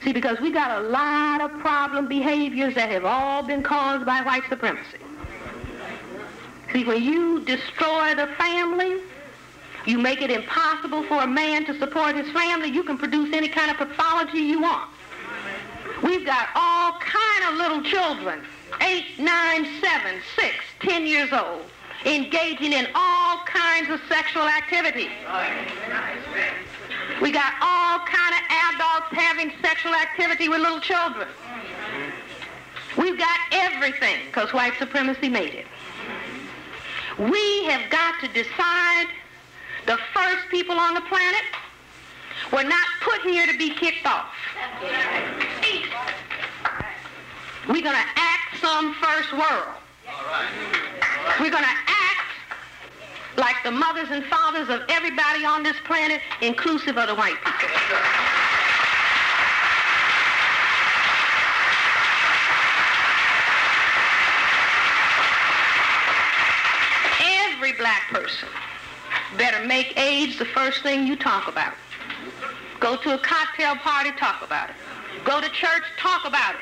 See, because we got a lot of problem behaviors that have all been caused by white supremacy. See, when you destroy the family, you make it impossible for a man to support his family, you can produce any kind of pathology you want. We've got all kind of little children, 8, 9, 7, 6, 10 years old, engaging in all kinds of sexual activity. We got all kind of adults having sexual activity with little children. We've got everything because white supremacy made it. We have got to decide the first people on the planet were not put here to be kicked off. We're going to act some first world. We're going to act like the mothers and fathers of everybody on this planet, inclusive of the white people. Every black person better make AIDS the first thing you talk about. Go to a cocktail party, talk about it. Go to church, talk about it.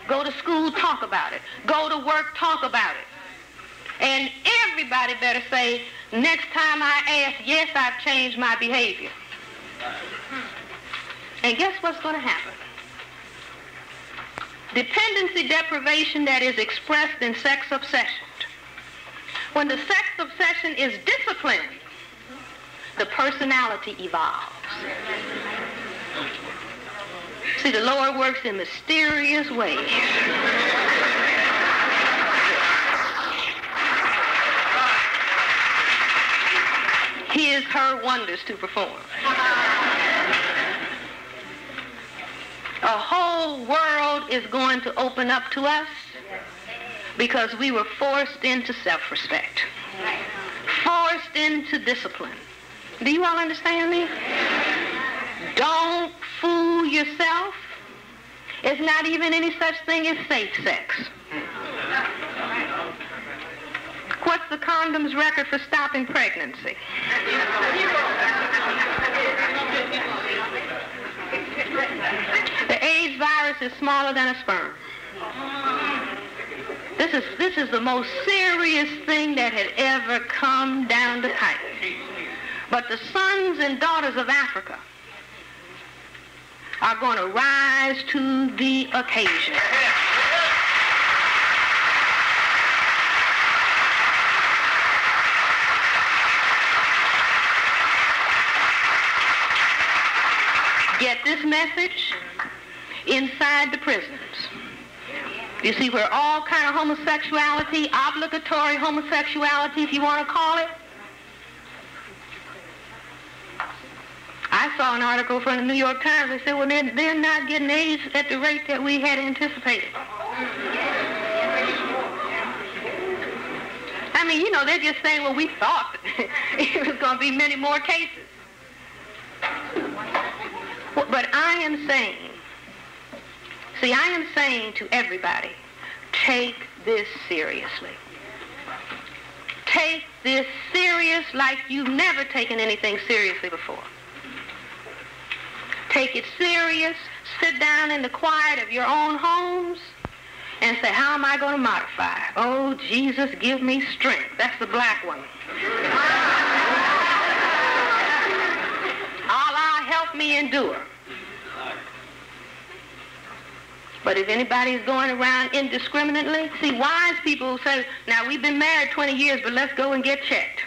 Go to school, talk about it. Go to work, talk about it. And everybody better say, next time I ask, yes, I've changed my behavior. And guess what's going to happen? Dependency deprivation that is expressed in sex obsession. When the sex obsession is disciplined, the personality evolves. See, the Lord works in mysterious ways. His, her wonders to perform. A whole world is going to open up to us because we were forced into self-respect, forced into discipline. Do you all understand me? Don't fool yourself. There's not even any such thing as safe sex. What's the condom's record for stopping pregnancy? The AIDS virus is smaller than a sperm. This is the most serious thing that had ever come down the pipe. But the sons and daughters of Africa are going to rise to the occasion. Get this message inside the prisons. You see, where all kind of homosexuality, obligatory homosexuality, if you want to call it. I saw an article from the New York Times that said, well, they're not getting AIDS at the rate that we had anticipated. I mean, you know, they're just saying, well, we thought it was going to be many more cases. But I am saying to everybody, take this seriously. Take this serious like you've never taken anything seriously before. Take it serious, sit down in the quiet of your own homes and say, how am I going to modify? Oh, Jesus, give me strength. That's the black one. Allah, help me endure. But if anybody's going around indiscriminately, see, wise people say, now, we've been married 20 years, but let's go and get checked.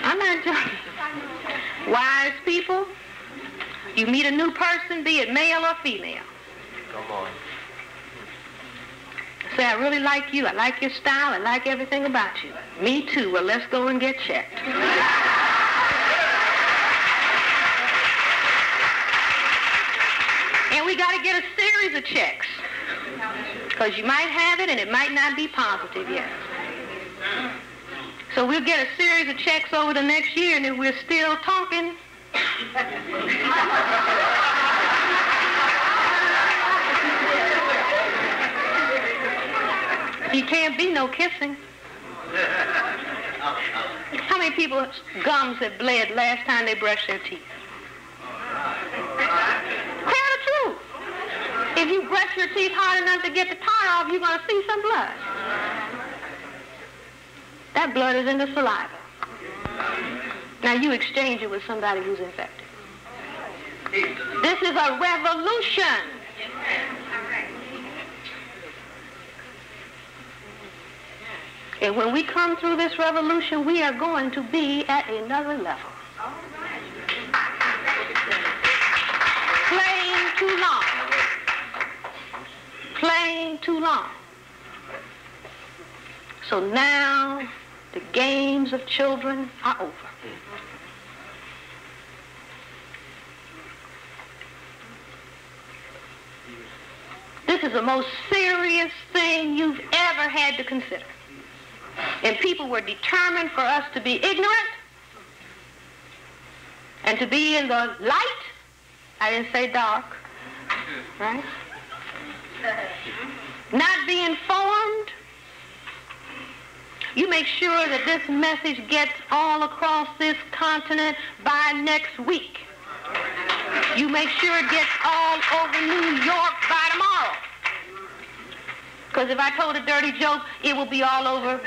I'm not joking. Wise people, you meet a new person, be it male or female. Come on. Say, I really like you. I like your style. I like everything about you. Me too. Well, let's go and get checked. And we got to get a series of checks. Because you might have it and it might not be positive yet. So we'll get a series of checks over the next year, and if we're still talking, he can't be no kissing. How many people's gums have bled last time they brushed their teeth? Tell the truth. If you brush your teeth hard enough to get the tar off, you're going to see some blood. That blood is in the saliva. Now you exchange it with somebody who's infected. This is a revolution. And when we come through this revolution, we are going to be at another level. Playing too long. Playing too long. So now the games of children are over. This is the most serious thing you've ever had to consider. And people were determined for us to be ignorant and to be in the light. I didn't say dark, right? Not be informed. You make sure that this message gets all across this continent by next week. You make sure it gets all over New York by tomorrow. Because if I told a dirty joke, it will be all over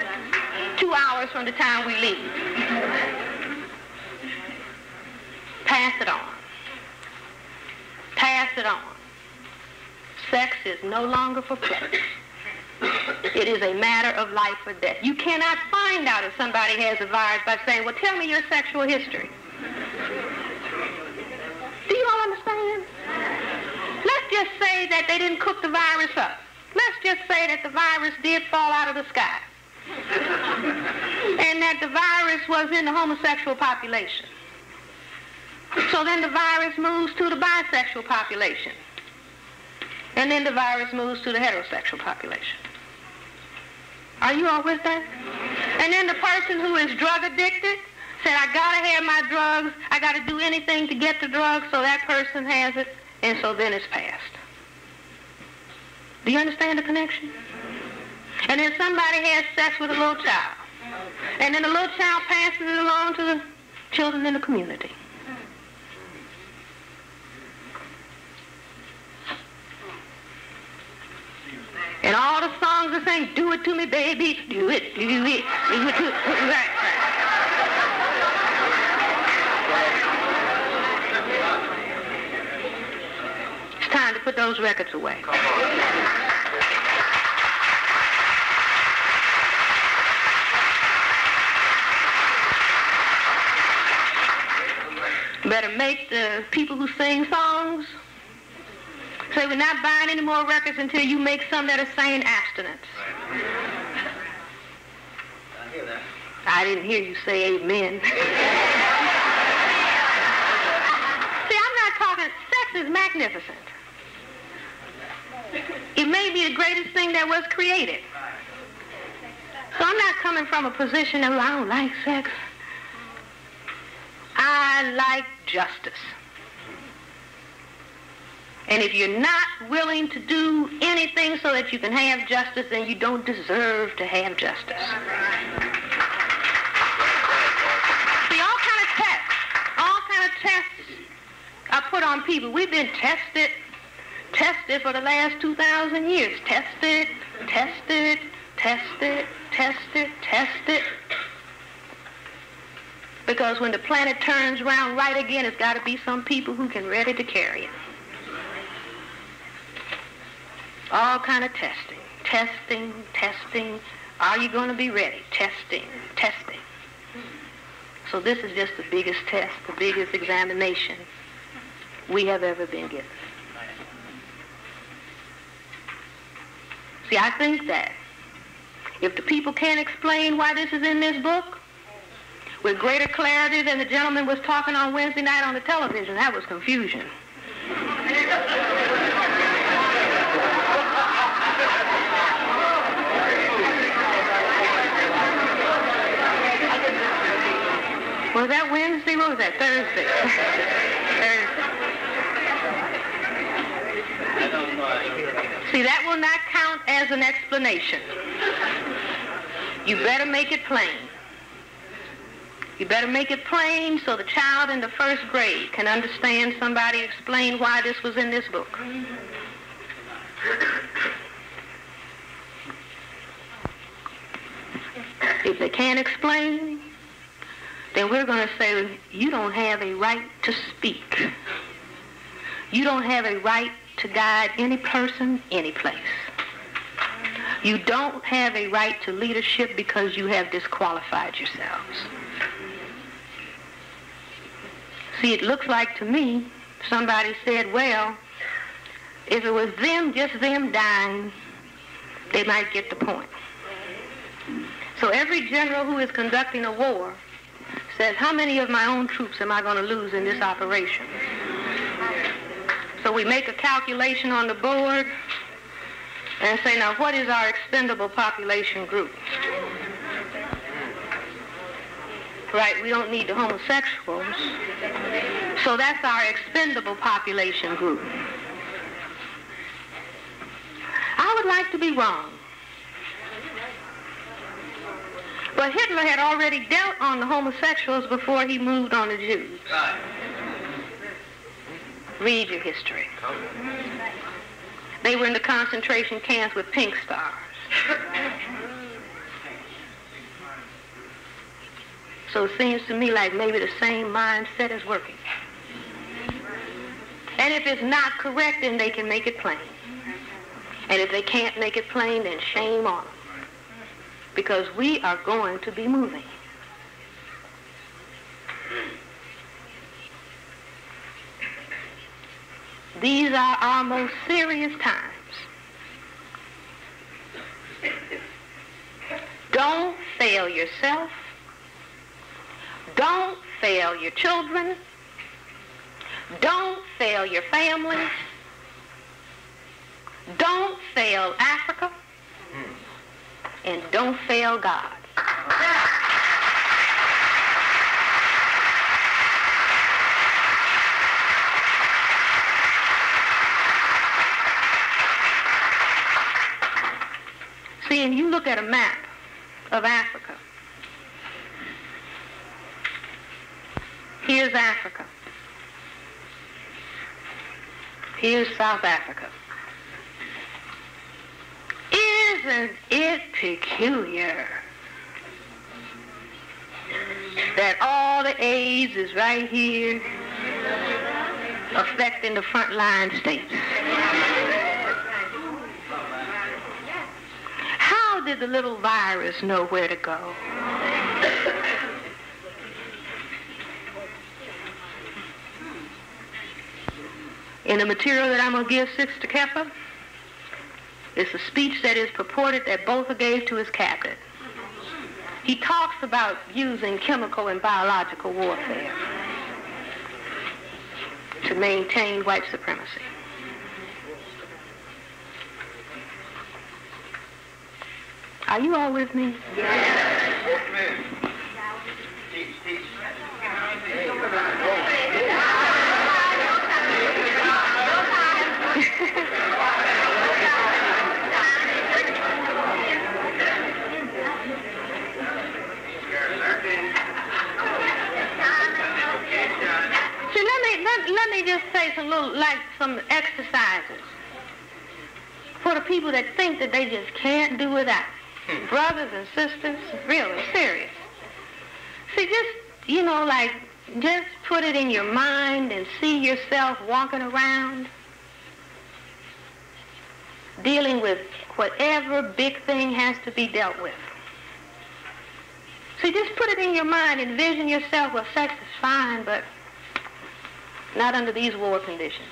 2 hours from the time we leave. Pass it on. Pass it on. Sex is no longer for play. It is a matter of life or death. You cannot find out if somebody has a virus by saying, well, tell me your sexual history. Do you all understand? Let's just say that they didn't cook the virus up. Let's just say that the virus did fall out of the sky. And that the virus was in the homosexual population. So then the virus moves to the bisexual population. And then the virus moves to the heterosexual population. Are you all with that? And then the person who is drug addicted said, I gotta have my drugs, I gotta do anything to get the drugs, so that person has it, and so then it's passed. Do you understand the connection? And then somebody has sex with a little child. And then the little child passes it along to the children in the community. And all the songs are saying, do it to me, baby, do it, do it, do it, do it. Right. It's time to put those records away. Better make the people who sing songs say, we're not buying any more records until you make some that are saying abstinence. I hear that. I didn't hear you say amen. See, I'm not talking, sex is magnificent. It may be the greatest thing that was created. So I'm not coming from a position of, I don't like sex. I like justice. And if you're not willing to do anything so that you can have justice, then you don't deserve to have justice. See, all kind of tests are put on people. We've been tested for the last 2,000 years. Tested. Because when the planet turns around right again, it's got to be some people who can ready to carry it. All kind of testing. Are you going to be ready? Testing. So this is just the biggest test, the biggest examination we have ever been given. See, I think that if the people can't explain why this is in this book with greater clarity than the gentleman was talking on Wednesday night on the television, that was confusion. Was that Wednesday? What was that? Thursday. See, that will not count as an explanation. You better make it plain. You better make it plain so the child in the first grade can understand somebody explain why this was in this book. If they can't explain, then we're going to say, you don't have a right to speak. You don't have a right to guide any person, any place. You don't have a right to leadership because you have disqualified yourselves. See, it looks like to me, somebody said, well, if it was them, just them dying, they might get the point. So every general who is conducting a war says, how many of my own troops am I going to lose in this operation? So we make a calculation on the board and say, now what is our expendable population group? Right, we don't need the homosexuals. So that's our expendable population group. I would like to be wrong. But Hitler had already dealt on the homosexuals before he moved on the Jews. Read your history. They were in the concentration camps with pink stars. So it seems to me like maybe the same mindset is working. And if it's not correct, then they can make it plain. And if they can't make it plain, then shame on them. Because we are going to be moving. These are our most serious times. Don't fail yourself. Don't fail your children. Don't fail your families. Don't fail Africa. And don't fail God. See, and you look at a map of Africa. Here's Africa. Here's South Africa. Isn't it peculiar that all the AIDS is right here affecting the frontline states? How did the little virus know where to go? In the material that I'm going to give Sister Kepha, it's a speech that is purported that Botha gave to his cabinet. He talks about using chemical and biological warfare to maintain white supremacy. Are you all with me? Yes. Let me just say some exercises for the people that think that they just can't do without. Brothers and sisters, really serious. See, just put it in your mind and see yourself walking around, dealing with whatever big thing has to be dealt with. See, just put it in your mind, envision yourself, well, sex is fine, but not under these war conditions.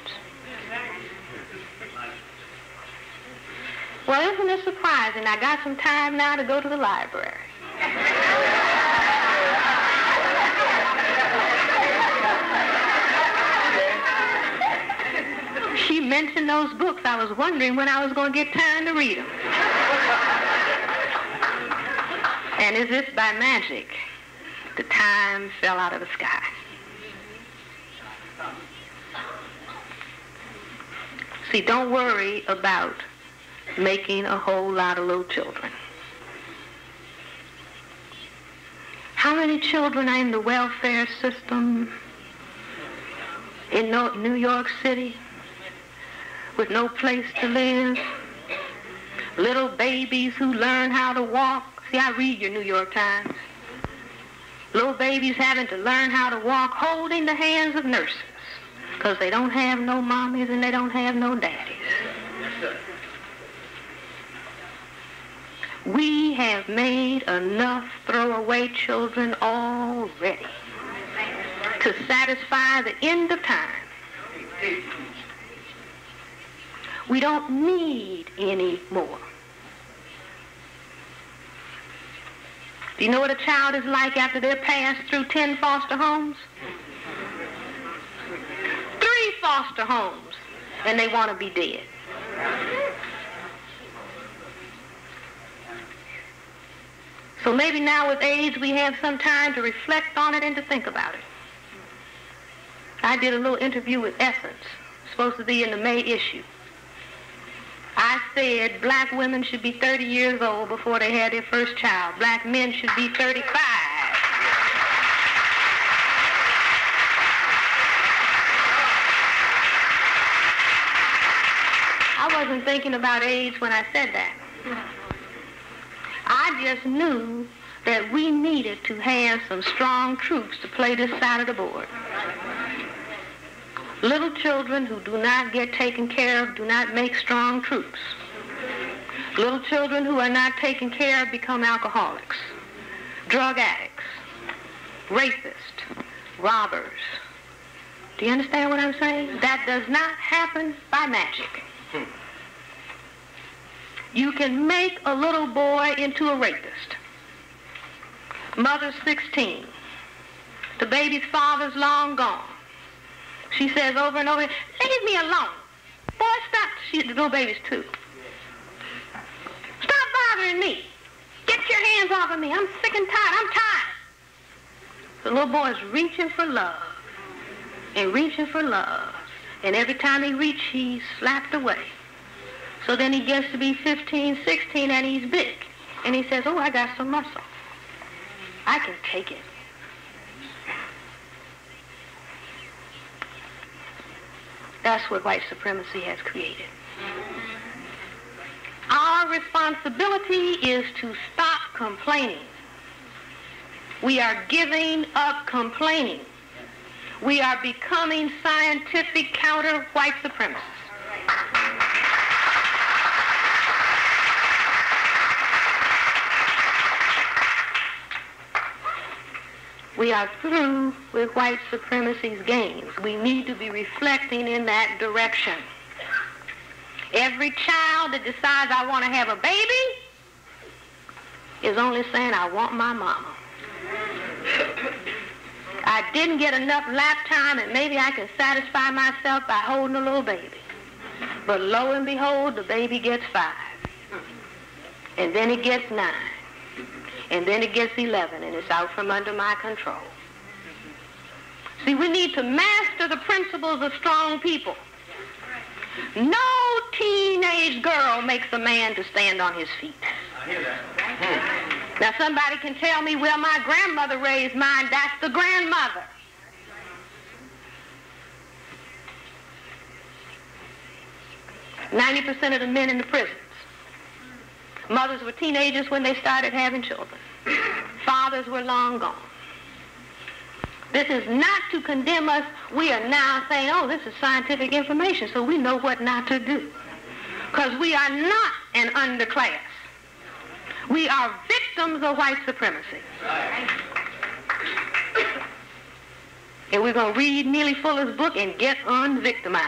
Well, isn't this surprising? I got some time now to go to the library. She mentioned those books. I was wondering when I was going to get time to read them. And as if by magic, the time fell out of the sky. See, don't worry about making a whole lot of little children. How many children are in the welfare system in New York City with no place to live? Little babies who learn how to walk. See, I read your New York Times. Little babies having to learn how to walk, holding the hands of nurses, because they don't have no mommies and they don't have no daddies. We have made enough throwaway children already to satisfy the end of time. We don't need any more. Do you know what a child is like after they're passed through 10 foster homes? 3 foster homes, and they want to be dead. So maybe now with age we have some time to reflect on it and to think about it. I did a little interview with Essence, supposed to be in the May issue. I said black women should be 30 years old before they had their first child. Black men should be 35. I wasn't thinking about age when I said that. I just knew that we needed to have some strong troops to play this side of the board. Little children who do not get taken care of do not make strong troops. Little children who are not taken care of become alcoholics, drug addicts, rapists, robbers. Do you understand what I'm saying? That does not happen by magic. You can make a little boy into a rapist. Mother's 16. The baby's father's long gone. She says over and over, leave me alone. Boy, stop. The little baby's 2. Stop bothering me. Get your hands off of me. I'm sick and tired. I'm tired. The little boy's reaching for love and reaching for love. And every time he reaches, he's slapped away. So then he gets to be 15, 16, and he's big. And he says, oh, I got some muscle. I can take it. That's what white supremacy has created. Our responsibility is to stop complaining. We are giving up complaining. We are becoming scientific counter-white supremacists. We are through with white supremacy's games. We need to be reflecting in that direction. Every child that decides I want to have a baby is only saying, I want my mama. I didn't get enough lap time, and maybe I can satisfy myself by holding a little baby. But lo and behold, the baby gets 5. And then it gets 9. And then it gets 11, and it's out from under my control. See, we need to master the principles of strong people. No teenage girl makes a man to stand on his feet. I hear that. Now, somebody can tell me, well, my grandmother raised mine. That's the grandmother. "90% of the men in the prisons. Mothers were teenagers when they started having children. Fathers were long gone. This is not to condemn us. We are now saying, oh, this is scientific information, so we know what not to do. Because we are not an underclass. We are victims of white supremacy. And we're going to read Neely Fuller's book and get unvictimized.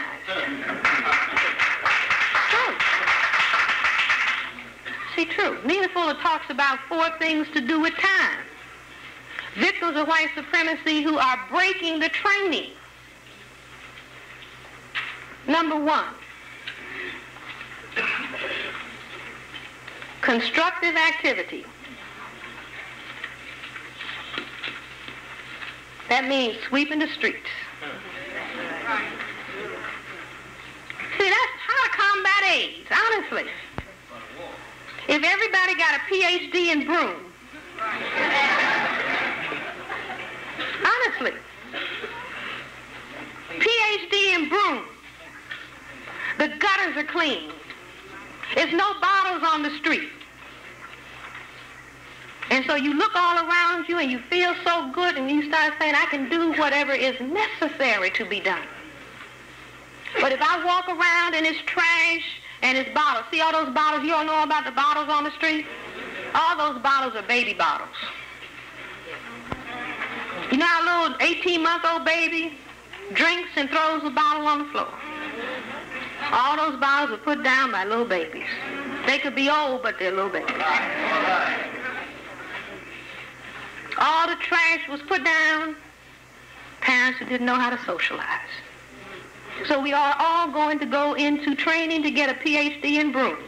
True. Neely Fuller talks about 4 things to do with time. Victims of white supremacy who are breaking the training. Number 1, constructive activity. That means sweeping the streets. See, that's how to combat AIDS, honestly. If everybody got a PhD in broom, Seriously. PhD in broom. The gutters are clean. There's no bottles on the street. And so you look all around you and you feel so good and you start saying, I can do whatever is necessary to be done. But if I walk around and it's trash and it's bottles, see all those bottles, you all know about the bottles on the street? All those bottles are baby bottles. You know how a little 18-month-old baby drinks and throws a bottle on the floor? All those bottles are put down by little babies. They could be old, but they're little babies. All the trash was put down. Parents who didn't know how to socialize. So we are all going to go into training to get a PhD in broom.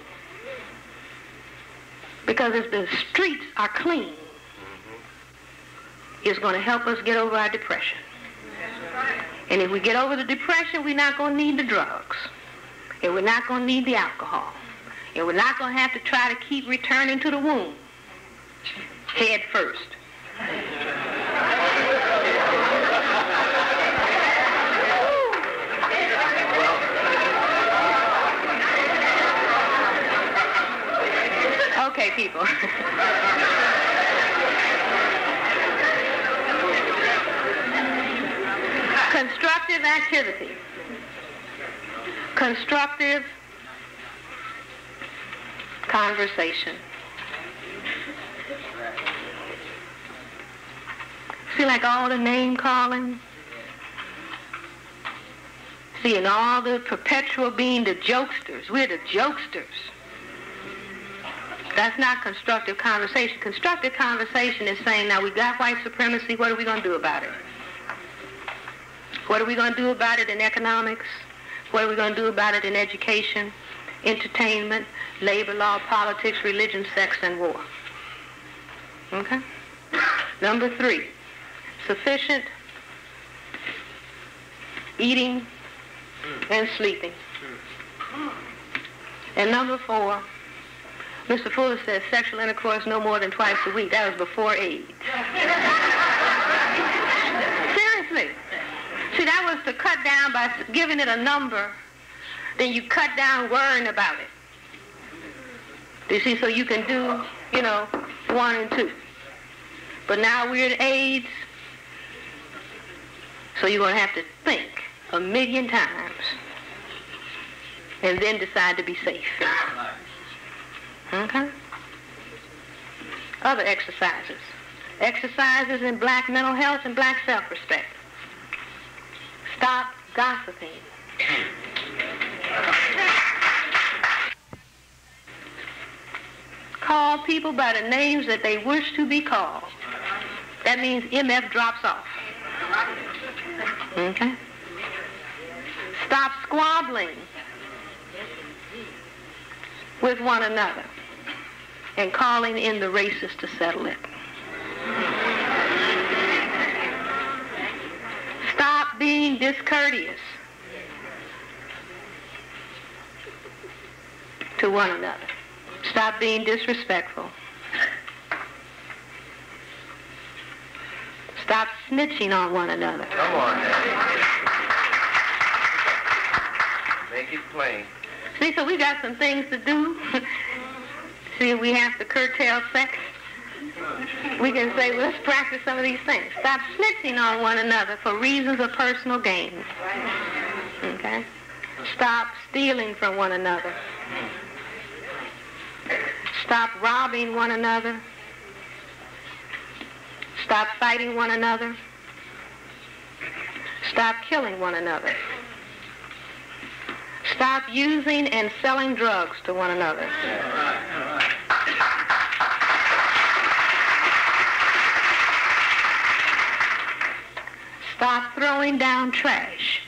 Because if the streets are clean, it's going to help us get over our depression. And if we get over the depression, we're not going to need the drugs. And we're not going to need the alcohol. And we're not going to have to try to keep returning to the womb head first. Okay, people. Constructive activity. Constructive conversation. See, like all the name calling? See, and all the perpetual being the jokesters. We're the jokesters. That's not constructive conversation. Constructive conversation is saying, now we got white supremacy, what are we going to do about it? What are we going to do about it in economics? What are we going to do about it in education, entertainment, labor law, politics, religion, sex, and war? Okay? Number 3, sufficient eating and sleeping. And number 4, Mr. Fuller says sexual intercourse no more than twice a week. That was before AIDS. Seriously. See, that was to cut down by giving it a number. Then you cut down worrying about it. You see, so you can do, 1 and 2. But now we're at AIDS, so you're going to have to think 1,000,000 times and then decide to be safe. Okay? Other exercises. Exercises in black mental health and black self-respect. Stop gossiping. Call people by the names that they wish to be called. That means MF drops off. Okay? Stop squabbling with one another and calling in the racists to settle it. Stop being discourteous to one another. Stop being disrespectful. Stop snitching on one another. Come on, Daddy. Make it plain. See, so we got some things to do. See, we have to curtail sex. We can say, well, let's practice some of these things. Stop snitching on one another for reasons of personal gain. Okay? Stop stealing from one another. Stop robbing one another. Stop fighting one another. Stop killing one another. Stop using and selling drugs to one another. Stop throwing down trash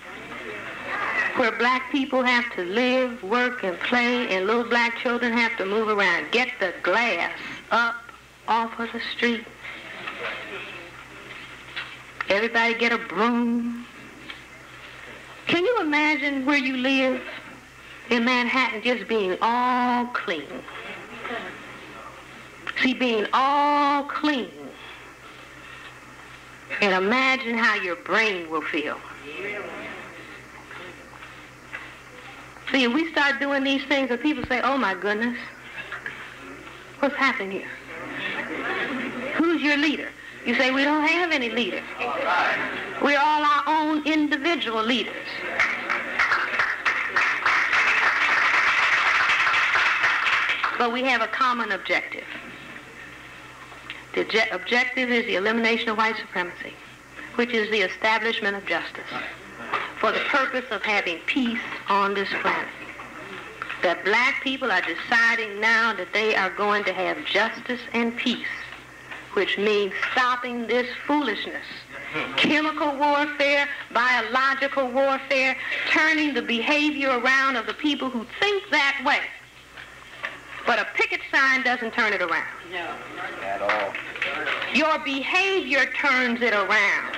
where black people have to live, work, and play, and little black children have to move around. Get the glass up off of the street. Everybody get a broom. Can you imagine where you live in Manhattan just being all clean? See, being all clean And imagine how your brain will feel. See, if we start doing these things and people say, oh my goodness, what's happening here? Who's your leader? You say, we don't have any leaders. We're all our own individual leaders. But we have a common objective. The objective is the elimination of white supremacy, which is the establishment of justice for the purpose of having peace on this planet. That black people are deciding now that they are going to have justice and peace, which means stopping this foolishness. Chemical warfare, biological warfare, turning the behavior around of the people who think that way. But a picket sign doesn't turn it around. No. At all. Your behavior turns it around.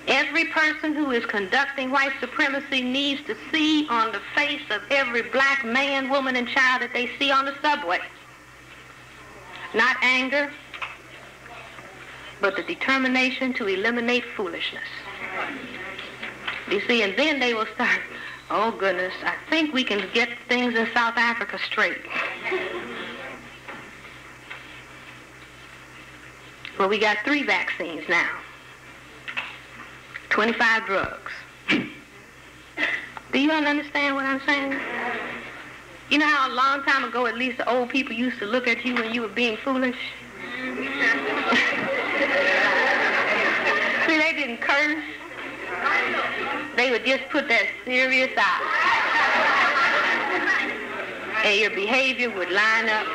Every person who is conducting white supremacy needs to see on the face of every black man, woman, and child that they see on the subway. Not anger, but the determination to eliminate foolishness. You see, and then they will start, oh goodness, I think we can get things in South Africa straight. Well, we got 3 vaccines now. 25 drugs. Do you understand what I'm saying? You know how a long time ago, at least the old people used to look at you when you were being foolish? See, they didn't curse. They would just put that serious eye. And your behavior would line up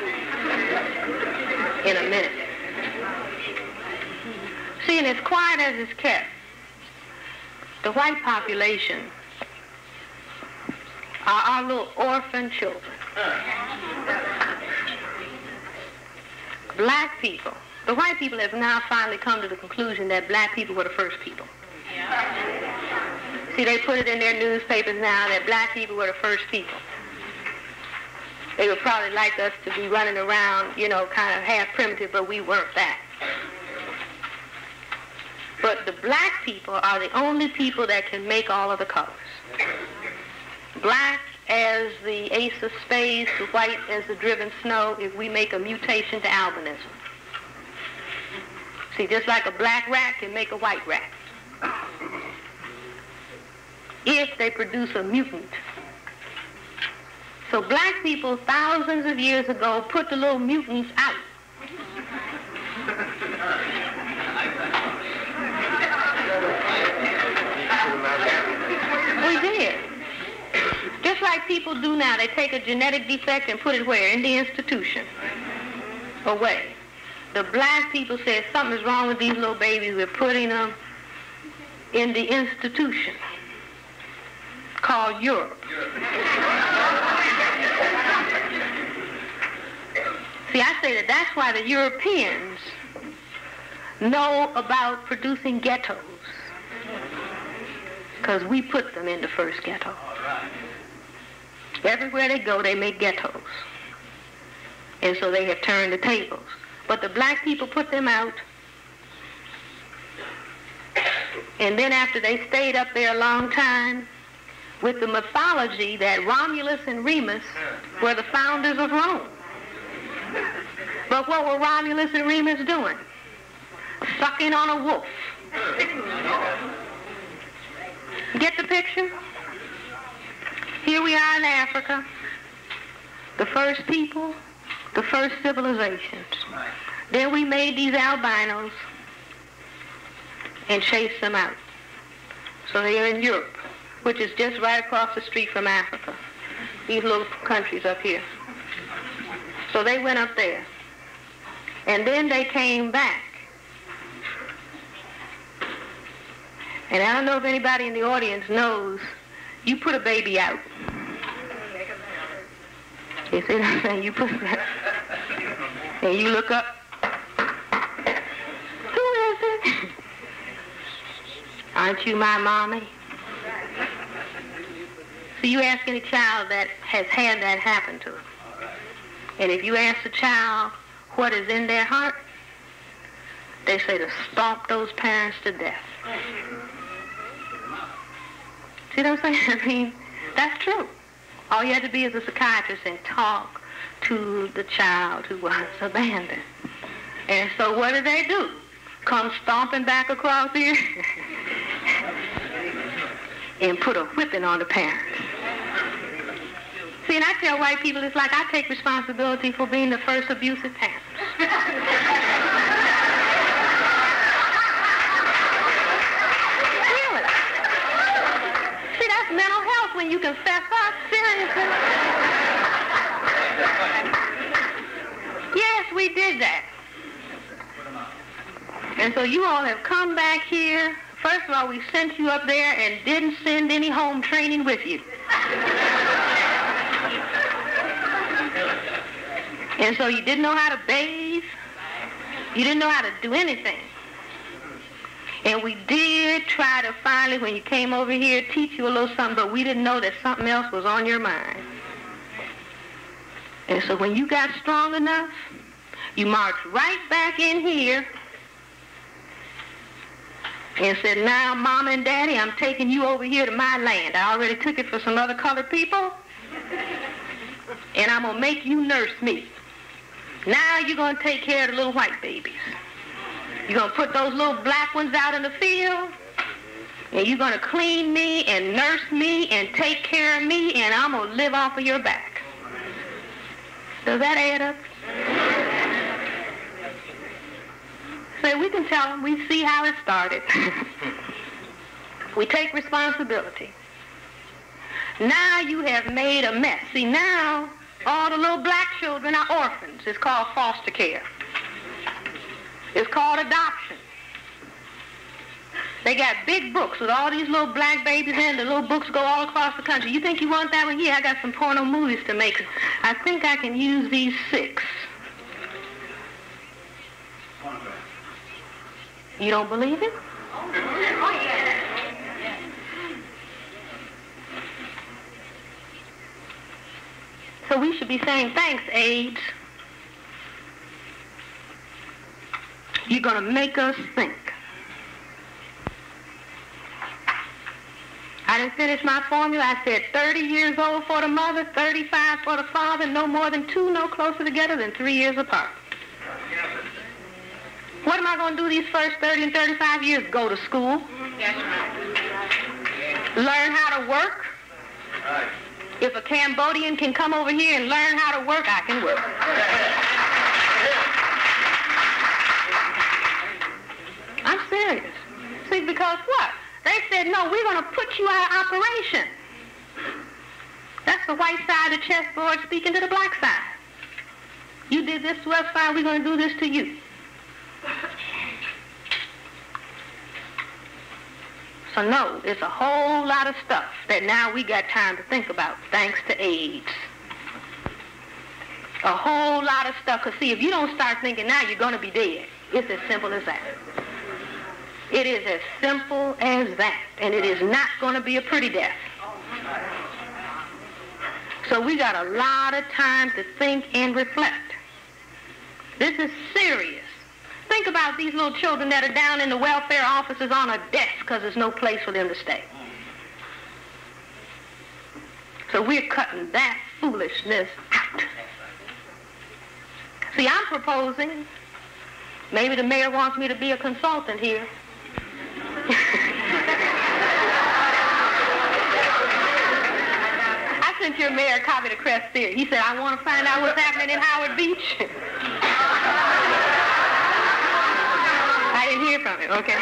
in a minute. See, and as quiet as it's kept, the white population are our little orphan children. Black people, the white people have now finally come to the conclusion that black people were the first people. See, they put it in their newspapers now that black people were the first people. They would probably like us to be running around, you know, kind of half primitive, but we weren't that. But the black people are the only people that can make all of the colors. Black as the ace of spades, white as the driven snow, if we make a mutation to albinism. See, just like a black rat can make a white rat. If they produce a mutant. So black people thousands of years ago put the little mutants out. We did. Just like people do now, they take a genetic defect and put it where? In the institution. Away. The black people said something's wrong with these little babies. We're putting them in the institution called Europe. See, I say that's why the Europeans know about producing ghettos, because we put them in the first ghetto. Everywhere they go, they make ghettos. And so they have turned the tables. But the black people put them out. And then after they stayed up there a long time, with the mythology that Romulus and Remus were the founders of Rome. But what were Romulus and Remus doing? Sucking on a wolf. Get the picture? Here we are in Africa, the first people, the first civilizations. Then we made these albinos and chased them out. So they are in Europe, which is just right across the street from Africa. These little countries up here. So they went up there. And then they came back. And I don't know if anybody in the audience knows, you put a baby out. You see what I'm saying? You put that, and you look up. Who is it? Aren't you my mommy? So you ask any child that has had that happen to them. And if you ask the child what is in their heart, they say to stomp those parents to death. See what I'm saying? I mean, that's true. All you have to be is a psychiatrist and talk to the child who was abandoned. And so what do? Come stomping back across here and put a whipping on the parents. See, and I tell white people, it's like I take responsibility for being the first abusive parents. Really? See, that's mental health when you can fess up, seriously. Yes, we did that. And so you all have come back here. First of all, we sent you up there and didn't send any home training with you. And so you didn't know how to bathe. You didn't know how to do anything. And we did try to finally, when you came over here, teach you a little something, but we didn't know that something else was on your mind. And so when you got strong enough, you marched right back in here and said, now, Mama and Daddy, I'm taking you over here to my land. I already took it for some other colored people, and I'm going to make you nurse me. Now you're going to take care of the little white babies. You're going to put those little black ones out in the field, and you're going to clean me and nurse me and take care of me, and I'm going to live off of your back. Does that add up? So we can tell them, we see how it started. We take responsibility. Now you have made a mess. See, now all the little black children are orphans. It's called foster care. It's called adoption. They got big books with all these little black babies in. The little books go all across the country. You think you want that one? Yeah, I got some porno movies to make. I think I can use these 6. You don't believe it? So we should be saying, thanks, AIDS. You're going to make us think. I didn't finish my formula. I said 30 years old for the mother, 35 for the father, no more than 2, no closer together than 3 years apart. What am I going to do these first 30 and 35 years? Go to school. Learn how to work. If a Cambodian can come over here and learn how to work, I can work. I'm serious. See, because what? They said, no, we're going to put you out of operation. That's the white side of the chessboard speaking to the black side. You did this to us, fine, we're going to do this to you. So no, it's a whole lot of stuff that now we got time to think about, thanks to AIDS. A whole lot of stuff, because see, if you don't start thinking now, you're going to be dead. It's as simple as that. It is as simple as that, and it is not going to be a pretty death. So we got a lot of time to think and reflect. This is serious. Think about these little children that are down in the welfare offices on a desk because there's no place for them to stay. So we're cutting that foolishness out. See, I'm proposing, maybe the mayor wants me to be a consultant here. I sent your mayor a copy of the Cress theory. He said, I want to find out what's happening in Howard Beach. I didn't hear from him, okay?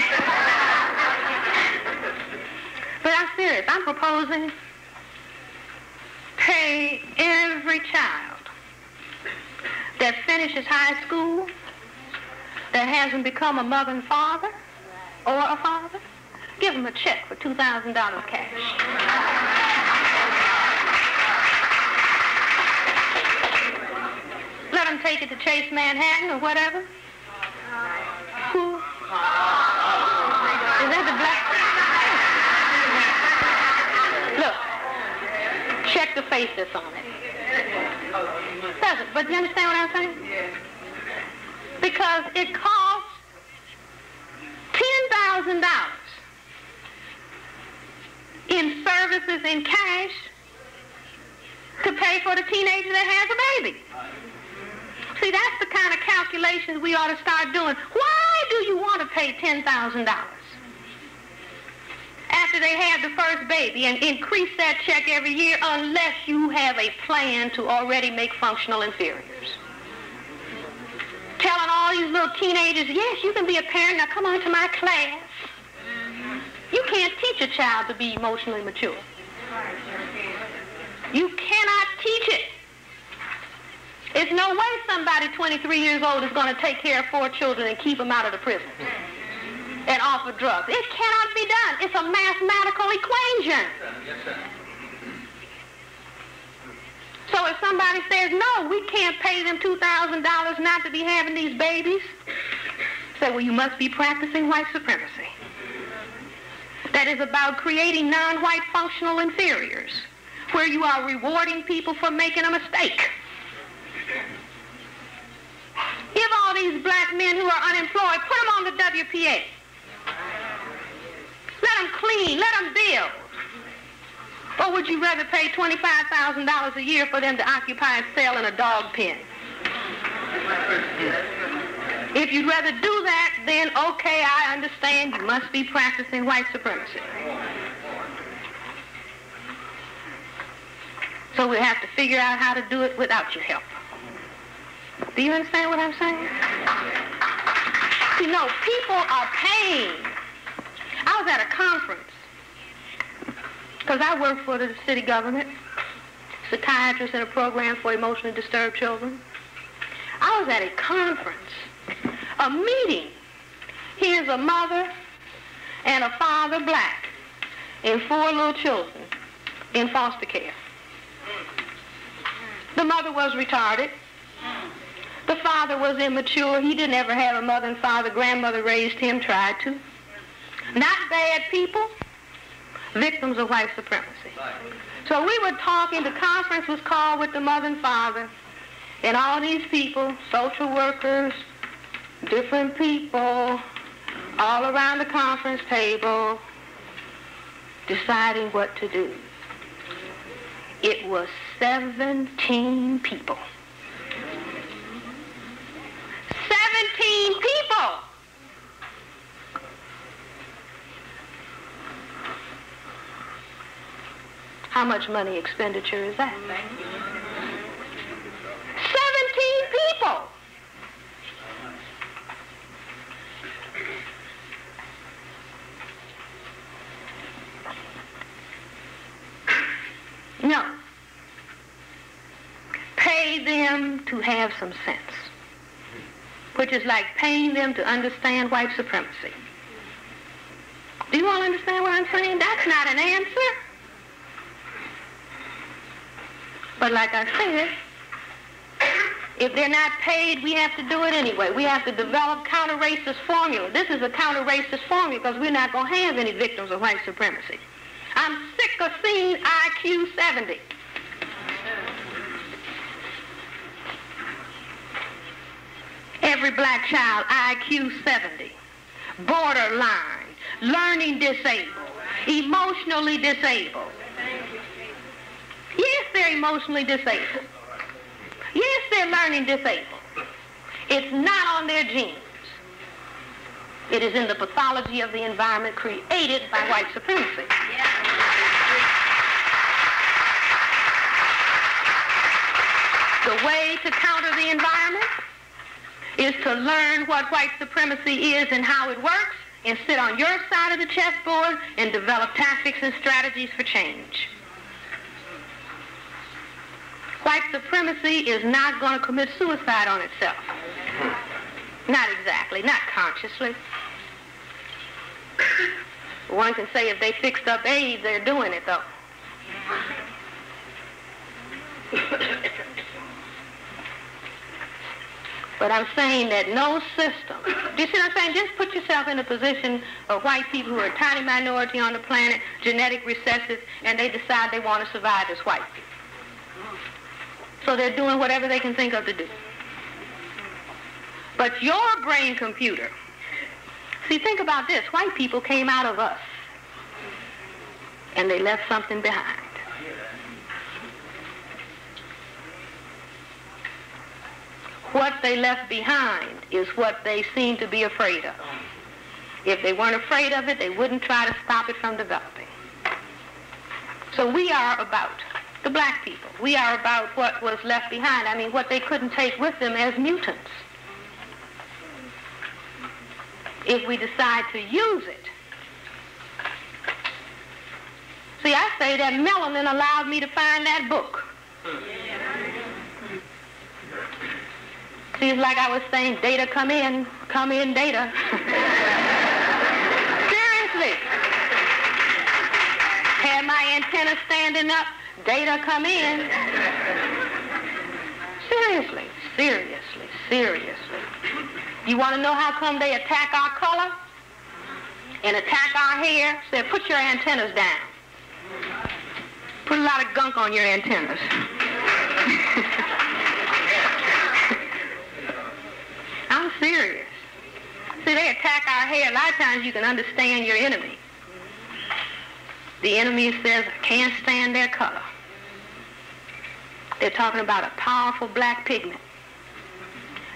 But I'm serious. I'm proposing pay every child that finishes high school, that hasn't become a mother and father, or a father, give them a check for $2,000 cash. Let them take it to Chase Manhattan or whatever. Who? Is that the black? Look, check the face that's on it. Doesn't. But do you understand what I'm saying? Yes. Because it costs $10,000 in services in cash to pay for the teenager that has a baby. See, that's the kind of calculations we ought to start doing. Why do you want to pay $10,000 after they have the first baby and increase that check every year unless you have a plan to already make functional inferiors? Telling all these little teenagers, yes, you can be a parent. Now come on to my class. You can't teach a child to be emotionally mature. You cannot teach it. There's no way somebody 23 years old is going to take care of 4 children and keep them out of the prison and offer drugs. It cannot be done. It's a mathematical equation. So if somebody says, no, we can't pay them $2,000 not to be having these babies, say, well, you must be practicing white supremacy. That is about creating non-white functional inferiors, where you are rewarding people for making a mistake. Give all these black men who are unemployed, put them on the WPA. Let them clean, let them build. Or would you rather pay $25,000 a year for them to occupy a cell in a dog pen? If you'd rather do that, then okay, I understand you must be practicing white supremacy. So we have to figure out how to do it without your help. Do you understand what I'm saying? You know, people are paying. I was at a conference because I work for the city government, psychiatrist in a program for emotionally disturbed children. I was at a conference, a meeting. Here's a mother and a father, black, and 4 little children in foster care. The mother was retarded. The father was immature. He didn't ever have a mother and father. Grandmother raised him, tried to. Not bad people, victims of white supremacy. So we were talking, the conference was called with the mother and father, and all these people, social workers, different people, all around the conference table, deciding what to do. It was 17 people. 17 people! How much money expenditure is that? 17 people! No. Pay them to have some sense, which is like paying them to understand white supremacy. Do you all understand what I'm saying? That's not an answer. But like I said, if they're not paid, we have to do it anyway. We have to develop counter-racist formula. This is a counter-racist formula because we're not going to have any victims of white supremacy. I'm sick of seeing IQ 70. Every black child, IQ 70. Borderline, learning disabled, emotionally disabled. Yes, they're emotionally disabled. Yes, they're learning disabled. It's not on their genes. It is in the pathology of the environment created by white supremacy. The way to counter the environment is to learn what white supremacy is and how it works, and sit on your side of the chessboard and develop tactics and strategies for change. White supremacy is not going to commit suicide on itself. Not exactly, not consciously. One can say if they fixed up AIDS, they're doing it, though. But I'm saying that no system, do you see what I'm saying? Just put yourself in the position of white people who are a tiny minority on the planet, genetic recessive, and they decide they want to survive as white people. So they're doing whatever they can think of to do. But your brain computer, see, think about this. White people came out of us, and they left something behind. What they left behind is what they seem to be afraid of. If they weren't afraid of it, they wouldn't try to stop it from developing. So we are about the black people. We are about what was left behind. I mean, what they couldn't take with them as mutants. If we decide to use it. See, I say that melanin allowed me to find that book. See, it's like I was saying, data come in, data. Seriously. Had my antenna standing up, data come in. Seriously, seriously, seriously. You want to know how come they attack our color and attack our hair? Say, put your antennas down. Put a lot of gunk on your antennas. I'm serious. See, they attack our hair. A lot of times you can understand your enemy. The enemy says, I can't stand their color. They're talking about a powerful black pigment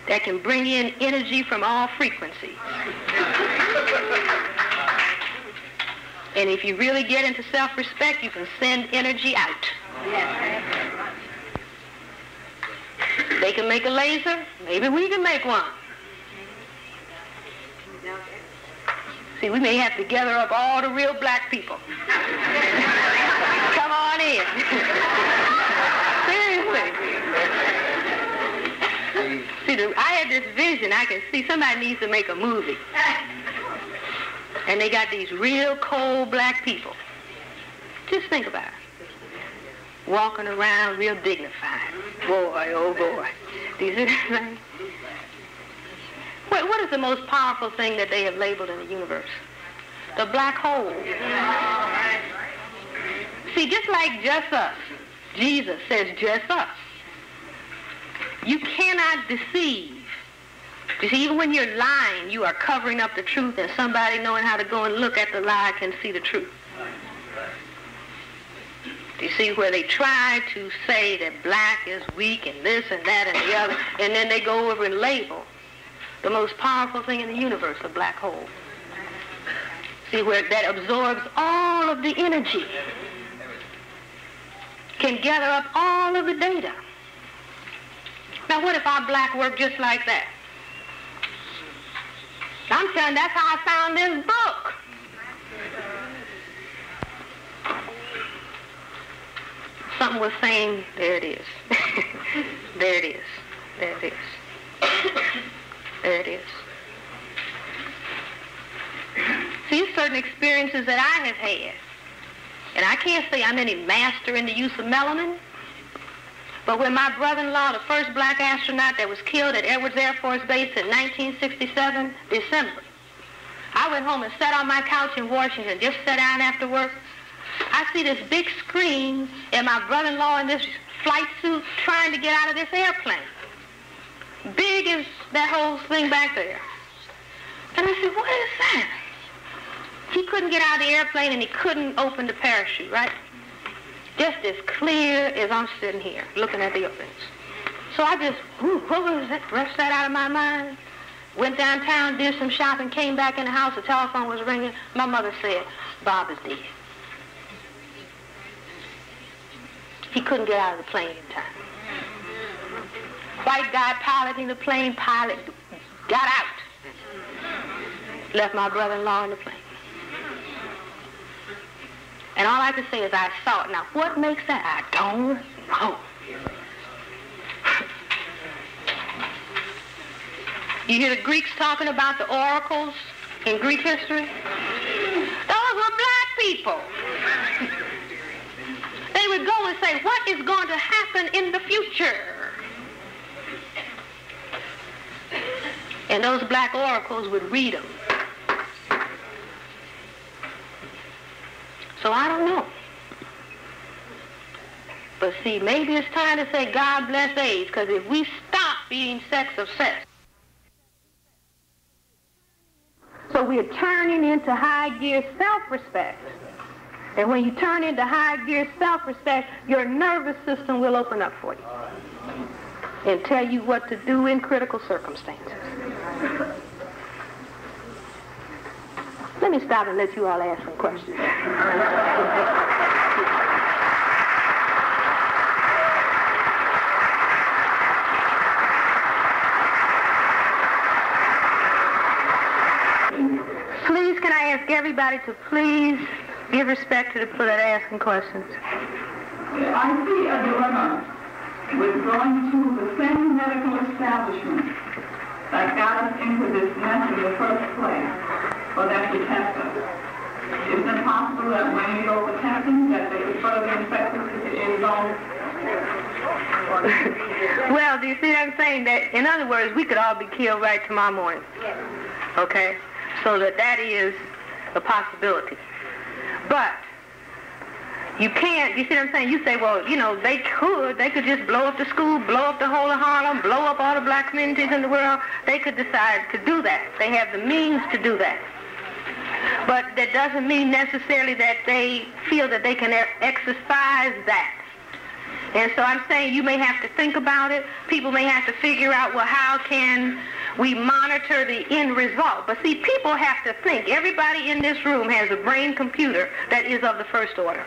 that can bring in energy from all frequencies. And if you really get into self-respect, you can send energy out. They can make a laser, maybe we can make one. See, we may have to gather up all the real black people. Come on in. Seriously. See, I had this vision. I can see somebody needs to make a movie. And they got these real cold black people. Just think about it. Walking around real dignified. Boy, oh boy. Do you see that thing? What is the most powerful thing that they have labeled in the universe? The black hole. See, just like just us, Jesus says just us. You cannot deceive. You see, even when you're lying, you are covering up the truth, and somebody knowing how to go and look at the lie can see the truth. You see, where they try to say that black is weak and this and that and the other, and then they go over and label the most powerful thing in the universe, a black hole. See, where that absorbs all of the energy, can gather up all of the data. Now, what if our black worked just like that? I'm telling you, that's how I found this book. Something was saying, there it is. There it is. There it is. There it is. See, certain experiences that I have had, and I can't say I'm any master in the use of melanin, but when my brother-in-law, the first black astronaut that was killed at Edwards Air Force Base in 1967, December, I went home and sat on my couch in Washington, just sat down after work. I see this big screen and my brother-in-law in this flight suit trying to get out of this airplane. Big as that whole thing back there. And I said, what is that? He couldn't get out of the airplane and he couldn't open the parachute, right? Just as clear as I'm sitting here looking at the openings. So I just, what was that? Brushed that out of my mind. Went downtown, did some shopping, came back in the house, the telephone was ringing. My mother said, Bob is dead. He couldn't get out of the plane in time. White guy piloting the plane, pilot got out. Left my brother-in-law in the plane. And all I can say is I saw it. Now, what makes that? I don't know. You hear the Greeks talking about the oracles in Greek history? Those were black people. They would go and say, what is going to happen in the future? And those black oracles would read them. So I don't know. But see, maybe it's time to say God bless AIDS, because if we stop being sex obsessed, so we're turning into high gear self-respect. And when you turn into high gear self-respect, your nervous system will open up for you and tell you what to do in critical circumstances. Let me stop and let you all ask some questions. Please, can I ask everybody to please give respect to the people that are asking questions? I see a dilemma with going to the same medical establishment that got us into this mess in the first place, for them to test us. Isn't it possible that when we go for testing that they could further infect us if it is all? Well, do you see what I'm saying? That, in other words, we could all be killed right tomorrow morning. Okay? So that is a possibility. But you can't, you see what I'm saying? You say, well, you know, they could just blow up the school, blow up the whole of Harlem, blow up all the black communities in the world. They could decide to do that. They have the means to do that. But that doesn't mean necessarily that they feel that they can exercise that. And so I'm saying you may have to think about it. People may have to figure out, well, how can we monitor the end result? But see, people have to think. Everybody in this room has a brain computer that is of the first order.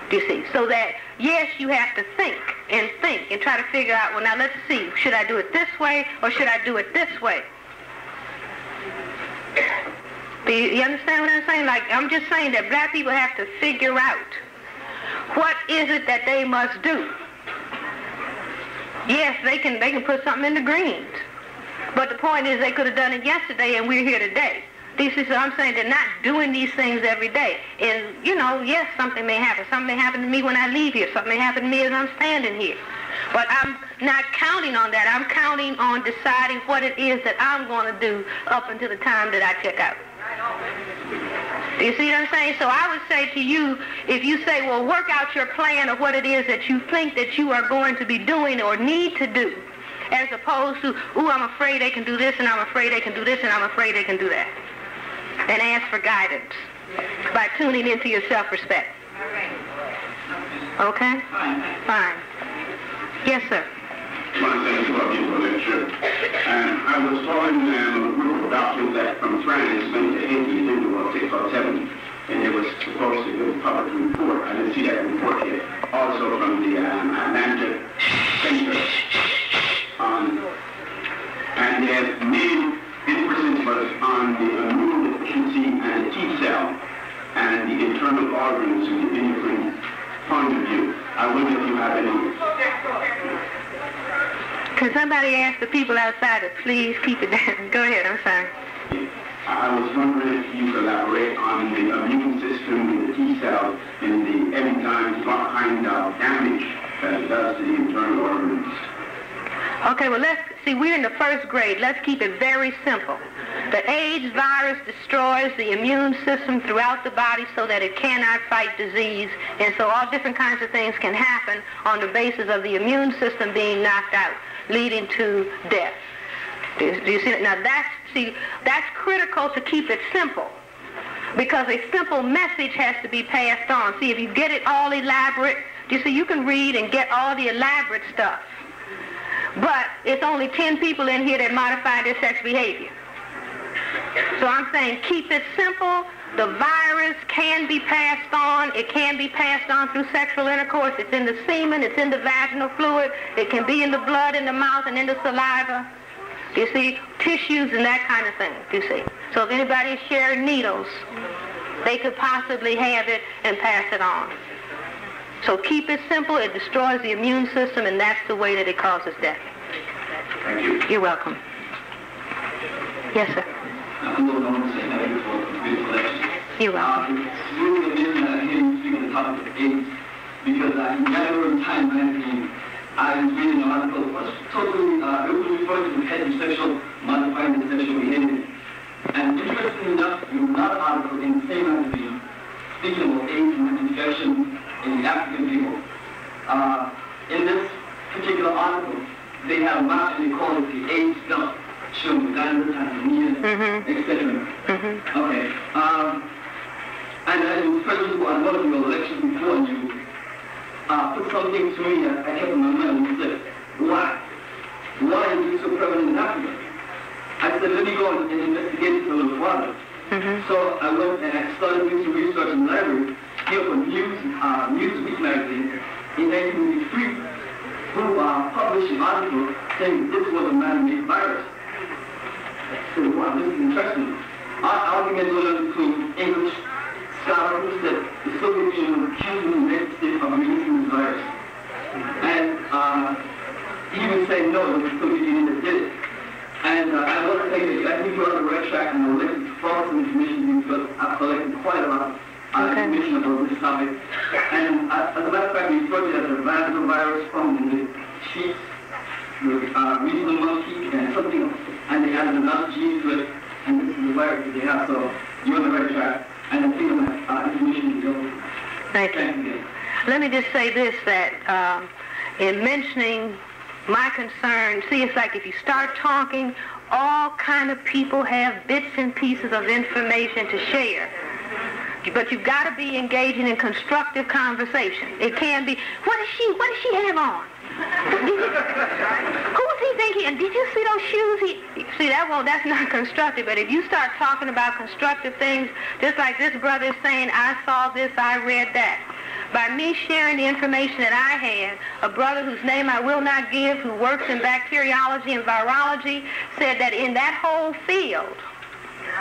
Do you see? So that, yes, you have to think and try to figure out, well, now let's see, should I do it this way or should I do it this way? Do you understand what I'm saying? Like, I'm just saying that black people have to figure out what is it that they must do. Yes, they can put something in the greens. But the point is they could have done it yesterday and we're here today. This is what I'm saying. They're not doing these things every day. And, you know, yes, something may happen. Something may happen to me when I leave here. Something may happen to me as I'm standing here. But I'm not counting on that. I'm counting on deciding what it is that I'm going to do up until the time that I check out. Do you see what I'm saying? So I would say to you, if you say, well, work out your plan of what it is that you think that you are going to be doing or need to do, as opposed to, ooh, I'm afraid they can do this, and I'm afraid they can do this, and I'm afraid they can do that. And ask for guidance by tuning into your self-respect. Okay? Fine. Yes, sir. My thanks for a beautiful lecture. And I was following a group of doctors that from France went to Haiti in the World War 7, and it was supposed to be a public report. I didn't see that report yet. Also from the Atlantic Center. And they have made emphasis on the immune deficiency and the T cell and the internal organs from the different point of view. I wonder if you have any. Can somebody ask the people outside to please keep it down? Go ahead, I'm sorry. I was wondering if you could elaborate on the immune system, the T cells, and the enzymes, what kind of damage that it does to the internal organs. Okay, well, let's see, we're in the first grade. Let's keep it very simple. The AIDS virus destroys the immune system throughout the body so that it cannot fight disease, and so all different kinds of things can happen on the basis of the immune system being knocked out, leading to death. Do you see that? Now, that's critical to keep it simple, because a simple message has to be passed on. See, if you get it all elaborate, you see, you can read and get all the elaborate stuff, but it's only 10 people in here that modify their sex behavior. So I'm saying keep it simple. The virus can be passed on. It can be passed on through sexual intercourse. It's in the semen. It's in the vaginal fluid. It can be in the blood, in the mouth, and in the saliva. Do you see? Tissues and that kind of thing. Do you see? So if anybody is sharing needles, they could possibly have it and pass it on. So keep it simple. It destroys the immune system, and that's the way that it causes death. Thank you. You're welcome. Yes, sir. You're welcome. It's really amazing hearing you speak on the topic of AIDS, because I remember in Time magazine, I was reading an article that was totally, it was referring to heterosexual modifying the sexual behavior. And interestingly enough, there was another article in the same magazine speaking about AIDS and infection in the African people. In this particular article, they have marked and they call it the AIDS dump, showing Uganda, Tanzania, etc. Okay. And as you referred to on one of your lectures before, you put something to me I kept in my mind, and you said, why? Why is it so prevalent in Africa? I said, let me go and investigate it a little further. So I went and I started doing some research in the library here for Newsweek magazine in 1983, who published an article saying this was a man-made virus. I said, wow, this is interesting. Our argument was between English scholars that the Soviet Union was accusing the United States of releasing this virus. And he would say no, it was the Soviet Union that did it. And I want to say that I think you're on the right track, and I'll let you follow some information because I've collected quite a lot of information about this topic. And as a matter of fact, we refer to it as a vaginal virus from the sheep, the regional monkey, and something else. And they added another gene to it, and this is the virus that they have. So you're on the right track, and I think that information is going. Thank you. Let me just say this, that in mentioning my concern, see, it's like if you start talking, all kind of people have bits and pieces of information to share. But you've got to be engaging in constructive conversation. It can be, what does she have on? Who's he thinking? And did you see those shoes? See, that's not constructive. But if you start talking about constructive things, just like this brother is saying, I saw this, I read that. By me sharing the information that I had, a brother whose name I will not give, who works in bacteriology and virology, said that in that whole field,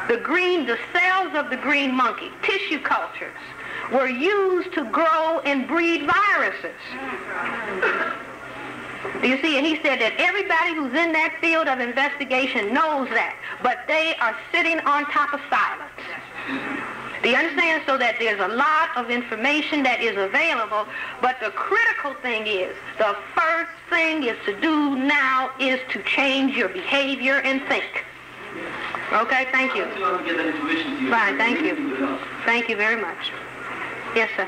the cells of the green monkey, tissue cultures, were used to grow and breed viruses. Do you see? And he said that everybody who's in that field of investigation knows that, but they are sitting on top of silence. Do you understand? So that there's a lot of information that is available, but the critical thing is, the first thing is to do now is to change your behavior and think. Okay, thank you. Fine, thank you. Thank you very much. Yes, sir.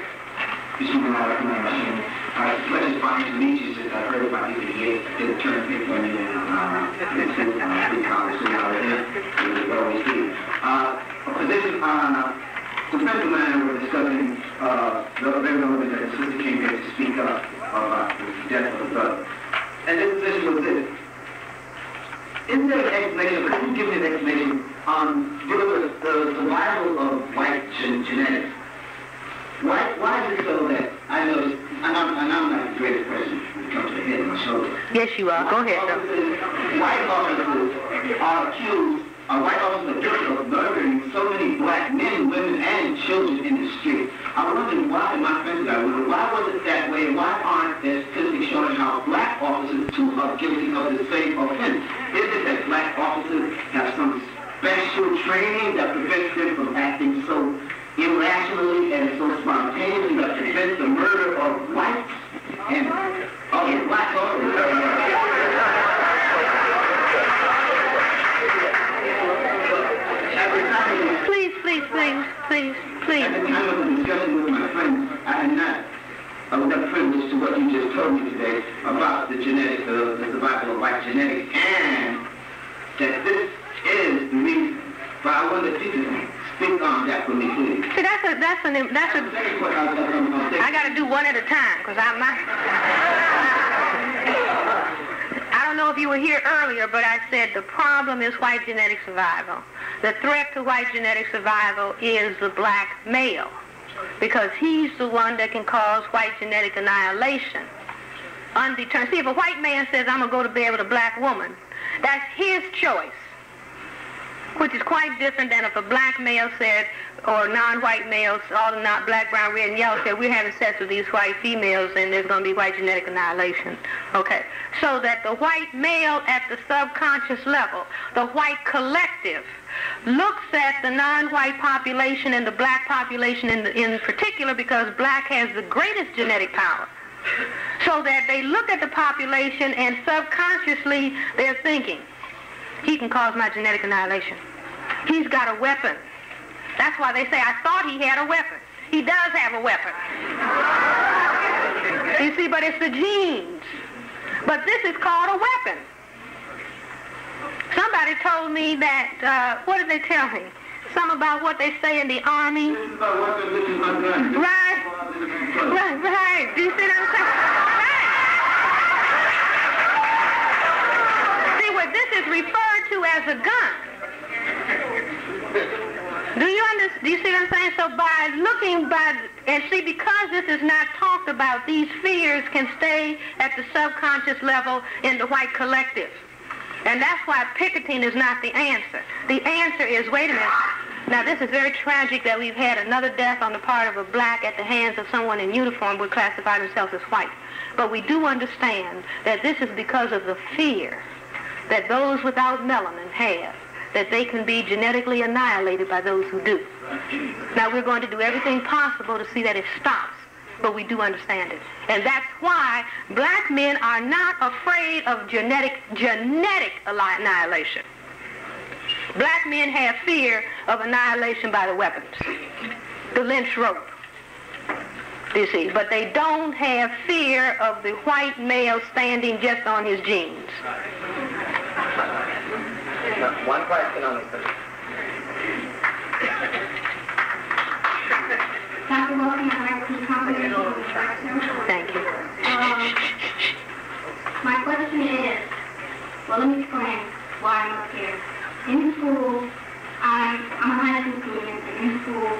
I heard about the term people in a friend of mine were discussing the very moment that the sister came here to speak up about the death of the brother. And this position was this. Is there an explanation, could you give me an explanation on dealing with the survival of white genetics? Why is it so that I know, and I'm not the greatest person when it comes to the head of my shoulder. Yes, you are. Go ahead, though. White officers are accused, white officers are guilty of murdering so many black men, women, and children in the street. I was wondering why, my friends and I wondered, why was it that way? Why aren't there statistics showing how black officers, too, are guilty of the same offense? Is it that black officers have some special training that prevents them from acting so irrationally and so spontaneously that prevents the murder of whites and black officers? Please. At the time of the discussion with my friends, I was not privileged to what you just told me today about the genetics, the survival of white genetics, and that this is the reason. But I wonder if you can speak on that for me, please. See, I got to do one at a time, because I don't know if you were here earlier, but I said the problem is white genetic survival. The threat to white genetic survival is the black male, because he's the one that can cause white genetic annihilation. Undetermined. See, if a white man says, I'm going to go to bed with a black woman, that's his choice, which is quite different than if a black male said, or non-white males, all the not black, brown, red, and yellow, said, we're having sex with these white females and there's going to be white genetic annihilation. Okay. So that the white male at the subconscious level, the white collective, looks at the non-white population and the black population in particular, because black has the greatest genetic power. So that they look at the population and subconsciously they're thinking, he can cause my genetic annihilation. He's got a weapon. That's why they say, I thought he had a weapon. He does have a weapon. You see, but it's the genes. But this is called a weapon. Somebody told me that, what did they tell me? Something about what they say in the Army. Right. Right. Do you see what I'm saying? Right. See, what this is referred to as a gun. Do you see what I'm saying? So by looking and see, because this is not talked about, these fears can stay at the subconscious level in the white collective. And that's why picketing is not the answer. The answer is, wait a minute. Now, this is very tragic that we've had another death on the part of a black at the hands of someone in uniform who would classify themselves as white. But we do understand that this is because of the fear that those without melanin have, that they can be genetically annihilated by those who do. Now, we're going to do everything possible to see that it stops, but we do understand it. And that's why black men are not afraid of genetic annihilation. Black men have fear of annihilation by the weapons, the lynch rope, you see. But they don't have fear of the white male standing just on his genes. Now, one question on this. Dr. Welsing, I'd like to compliment you on the lecture. Thank you. My question is, well, let me explain why I'm up here. In school, I'm a high school student, and in school,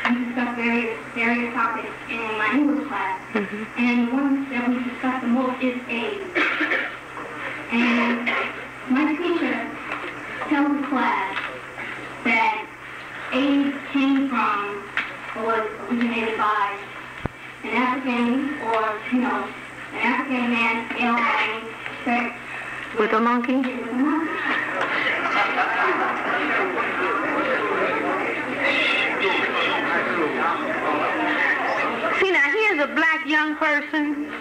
we discuss various topics in my English class. Mm-hmm. And one that we discuss the most is AIDS. And my teacher tells the class that AIDS came from, or was originated by, an African, or, an African man, male having sex with a monkey? With a monkey. See, now here's a black young person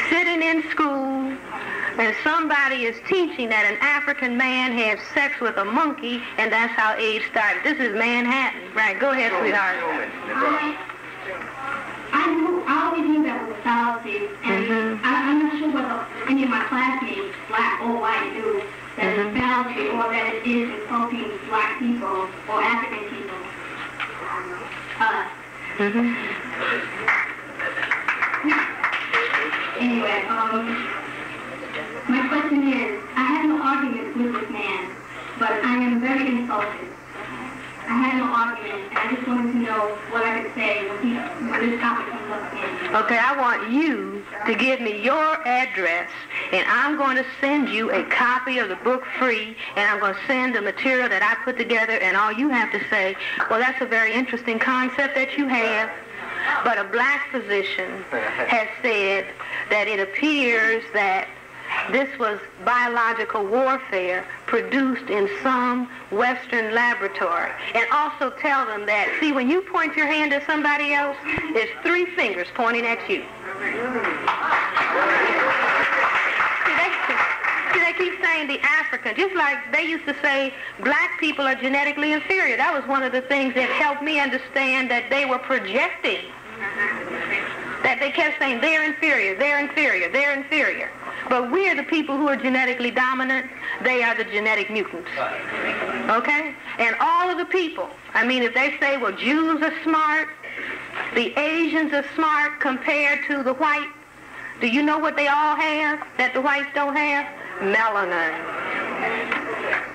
sitting in school, and somebody is teaching that an African man has sex with a monkey, and that's how AIDS started. This is Manhattan. Right, go ahead, sweetheart. I always knew that was a fallacy, and I'm not sure whether any of my classmates, black or white, knew that it's a fallacy or that it is insulting black people or African people. Anyway, my question is, I had no argument with this man, but I am very insulted. I had no argument, and I just wanted to know what I could say when this topic comes up again. Okay, I want you to give me your address, and I'm going to send you a copy of the book free, and I'm going to send the material that I put together, and all you have to say, well, that's a very interesting concept that you have, but a black physician has said that it appears that this was biological warfare produced in some Western laboratory. And also tell them that, see, when you point your hand at somebody else, it's 3 fingers pointing at you. See, they keep saying the African, just like they used to say black people are genetically inferior. That was one of the things that helped me understand that they were projecting. That they kept saying, they're inferior, they're inferior, they're inferior. But we're the people who are genetically dominant. They are the genetic mutants. Okay? And all of the people, I mean, if they say, well, Jews are smart, the Asians are smart compared to the white, do you know what they all have that the whites don't have? Melanin.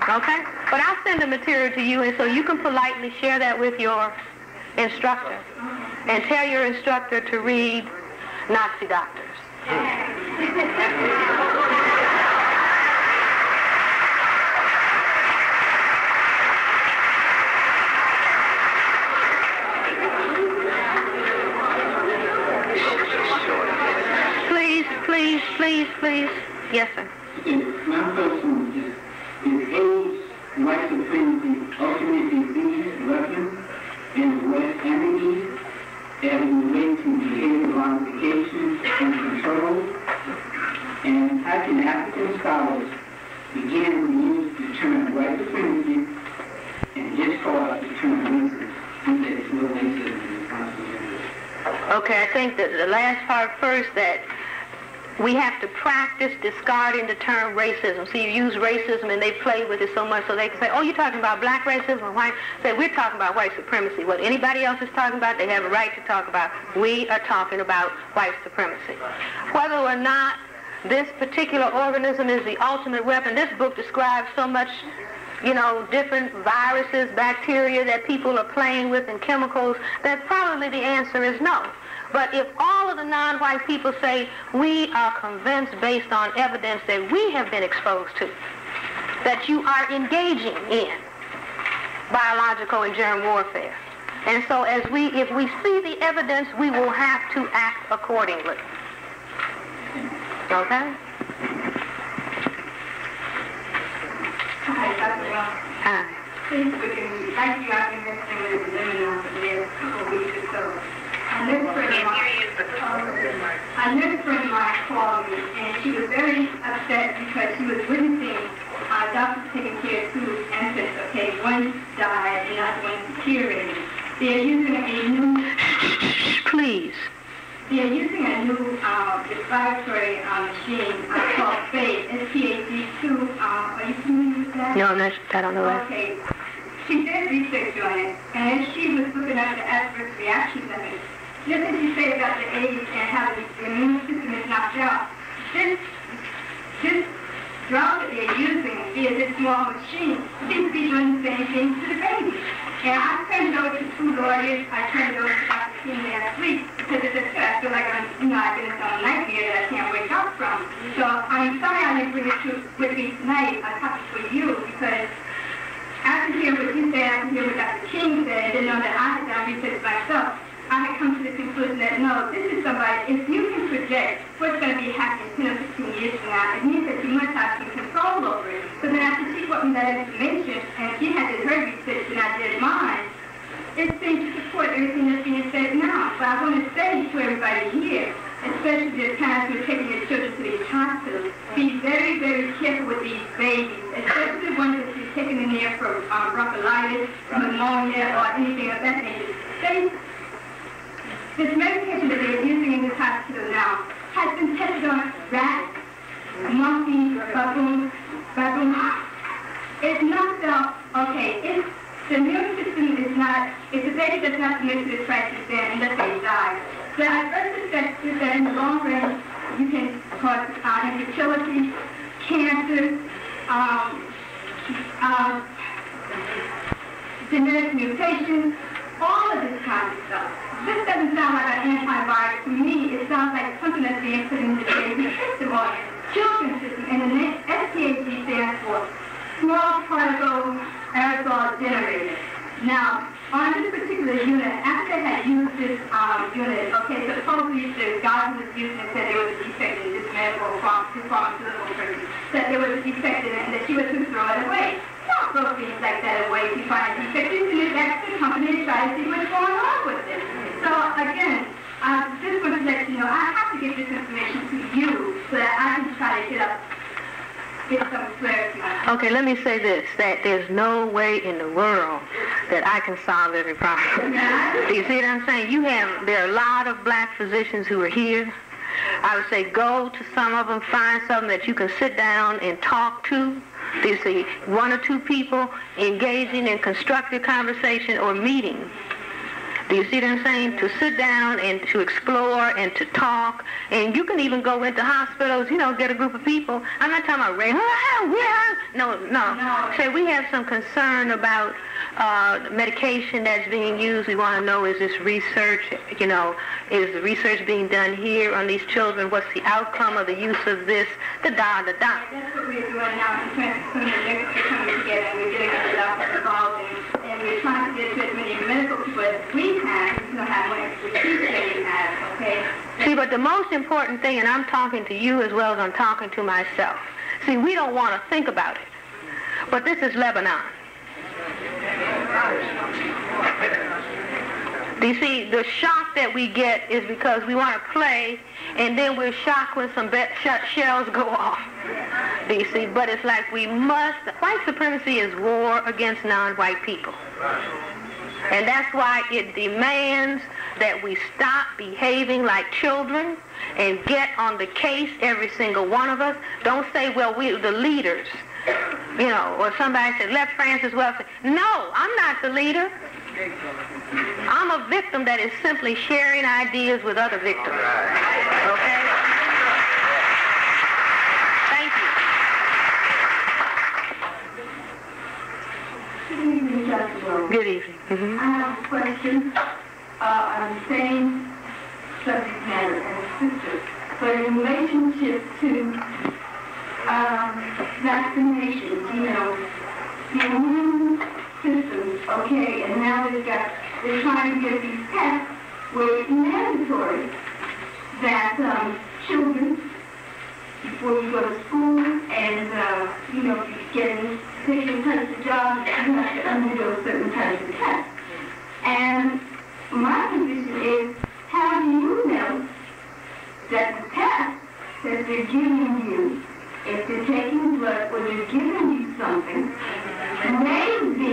Okay? But I'll send the material to you, and so you can politely share that with your instructor. And tell your instructor to read Nazi Doctors. Please. Yes, sir. My question is AIDS white supremacy ultimately the weapon in the West and the East as it relates to behavioral modification and control? And how can African scholars begin to use the term white supremacy and discard the term racism, since there is no racism in the constitution? Okay, I think that the last part first, that we have to practice discarding the term racism. See, you use racism and they play with it so much so they can say, oh, you're talking about black racism or white? Say, we're talking about white supremacy. What anybody else is talking about, they have a right to talk about. We are talking about white supremacy. Whether or not this particular organism is the ultimate weapon, this book describes so much, you know, different viruses, bacteria that people are playing with and chemicals, that probably the answer is no. But if all of the non-white people say we are convinced based on evidence that we have been exposed to, that you are engaging in biological and germ warfare. And so if we see the evidence, we will have to act accordingly. Okay? Hi, Dr. Wells. Hi. Please, we can, like you, I've been listening with the women on the last couple of weeks or so. A nurse friend of mine called me, and she was very upset because she was witnessing doctors taking care of two infants. Okay, one died and the other one deteriorated. They're using a new... Please. They're using a new respiratory machine called SPADE, S-P-A-D-2. Are you familiar with that? No, I don't know that. Okay. She did research on it, and she was looking at the adverse reactions of it. Just as you say about the AIDS and how the immune system is knocked out, this drug that they're using via this small machine seems to be doing the same thing to the baby. And I turned it over to two lawyers. I turned it over to Dr. King last week because as I said, I feel like I've been in some nightmare that I can't wake up from. So I'm sorry I didn't bring it with me tonight. I talked for you because after hearing what you said, after hearing what Dr. King said, I didn't know that I had done research myself. I had come to the conclusion that, no, this is somebody, if you can project what's going to be happening 10 or 15 years from now, it means that you must have some control over it. So then after she brought me that information, and she had did her research and I did mine, it seems to support everything that's being said now. But I want to say to everybody here, especially the parents who are taking their children to these hospitals, be very, very careful with these babies, especially the ones that you're taking in there for bronchitis, pneumonia, or anything of that nature. This medication that they're using in this hospital now has been tested on rats, monkeys, baboons. It's not the immune system is not, if the baby does not submit to this crisis, then unless they die. So I first suspect that in the long run, you can cause infertility, cancer, genetic mutations, all of this kind of stuff. This doesn't sound like an antivirus to me. It sounds like something that's being put into the baby's system or children's system. And the name SPAG stands for Small Particle Aerosol Generator. Now, on this particular unit, after they had used this unit, okay, so supposedly the guy who was using it said there was a defect in this medical pharmaceutical person, that there was a defect in it and that she was to throw it away. Don't throw things like that away if you find a defect. You can ask the company to try to see what's going on with it. So again, just want to let you know, I have to get this information to you so that I can try to get some clarity. Okay, let me say this, that there's no way in the world that I can solve every problem. Do you see what I'm saying? There are a lot of black physicians who are here. I would say go to some of them, find something that you can sit down and talk to. Do you see? One or two people engaging in constructive conversation or meeting. Do you see what I'm saying? To sit down and to explore and to talk. And you can even go into hospitals, get a group of people. I'm not talking about No. Say we have some concern about medication that's being used. We want to know, is this research, is the research being done here on these children? What's the outcome of the use of this? That's what we're doing now. We're trying to put the coming together and we're getting the doctors involved and we're trying to get to as many medical people as we can. We don't have more expertise that we have, okay? See, but the most important thing, and I'm talking to you as well as I'm talking to myself. See, we don't want to think about it. But this is Lebanon. Do you see, the shock that we get is because we want to play, and then we're shocked when some shells go off. Do you see? But it's like we must, white supremacy is war against non-white people. And that's why it demands that we stop behaving like children and get on the case, every single one of us. Don't say, well, we're the leaders, you know, or somebody said, let Francis Welsing. No, I'm not the leader. I'm a victim that is simply sharing ideas with other victims. Okay? Thank you. Good evening. Mm-hmm. I have a question on the same subject matter as sister, but in relationship to vaccinations, you know, the immune systems, okay, and now they're trying to get these tests where it's mandatory that children, before you go to school and, you know, getting different types of jobs, you have to undergo certain types of tests. And my position is, how do you know that the test that they're giving you, if they're taking blood or they're giving you something, may be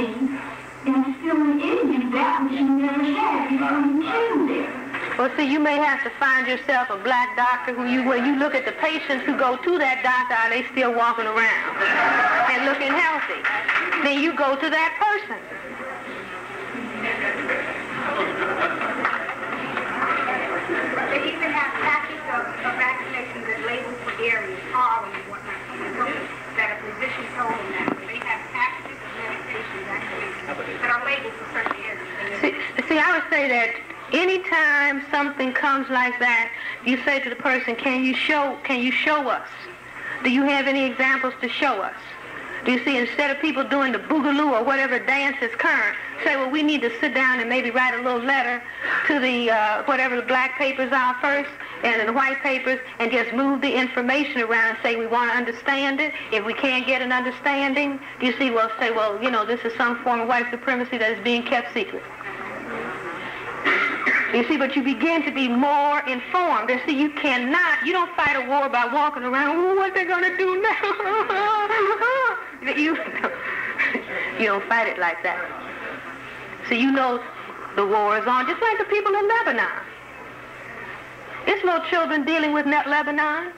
instilling in you that which you never had before you came there? Well, see, you may have to find yourself a black doctor when you look at the patients who go to that doctor, are they still walking around and looking healthy? Then you go to that person. They even have packets of vaccinations that label for areas, pollen and whatnot, that a physician told them that. They have packets of medication vaccinations that are labeled for certain areas. See, I would say that anytime something comes like that, you say to the person, can you show us? Do you have any examples to show us? Do you see, instead of people doing the boogaloo or whatever dance is current, say, well, we need to sit down and maybe write a little letter to the, whatever the black papers are first, and the white papers, and just move the information around and say we want to understand it. If we can't get an understanding, do you see, we'll say, well, you know, this is some form of white supremacy that is being kept secret. You see, but you begin to be more informed. And see, you don't fight a war by walking around, oh, what they're going to do now? You don't fight it like that. So you know the war is on, just like the people in Lebanon. It's little children dealing with Lebanon.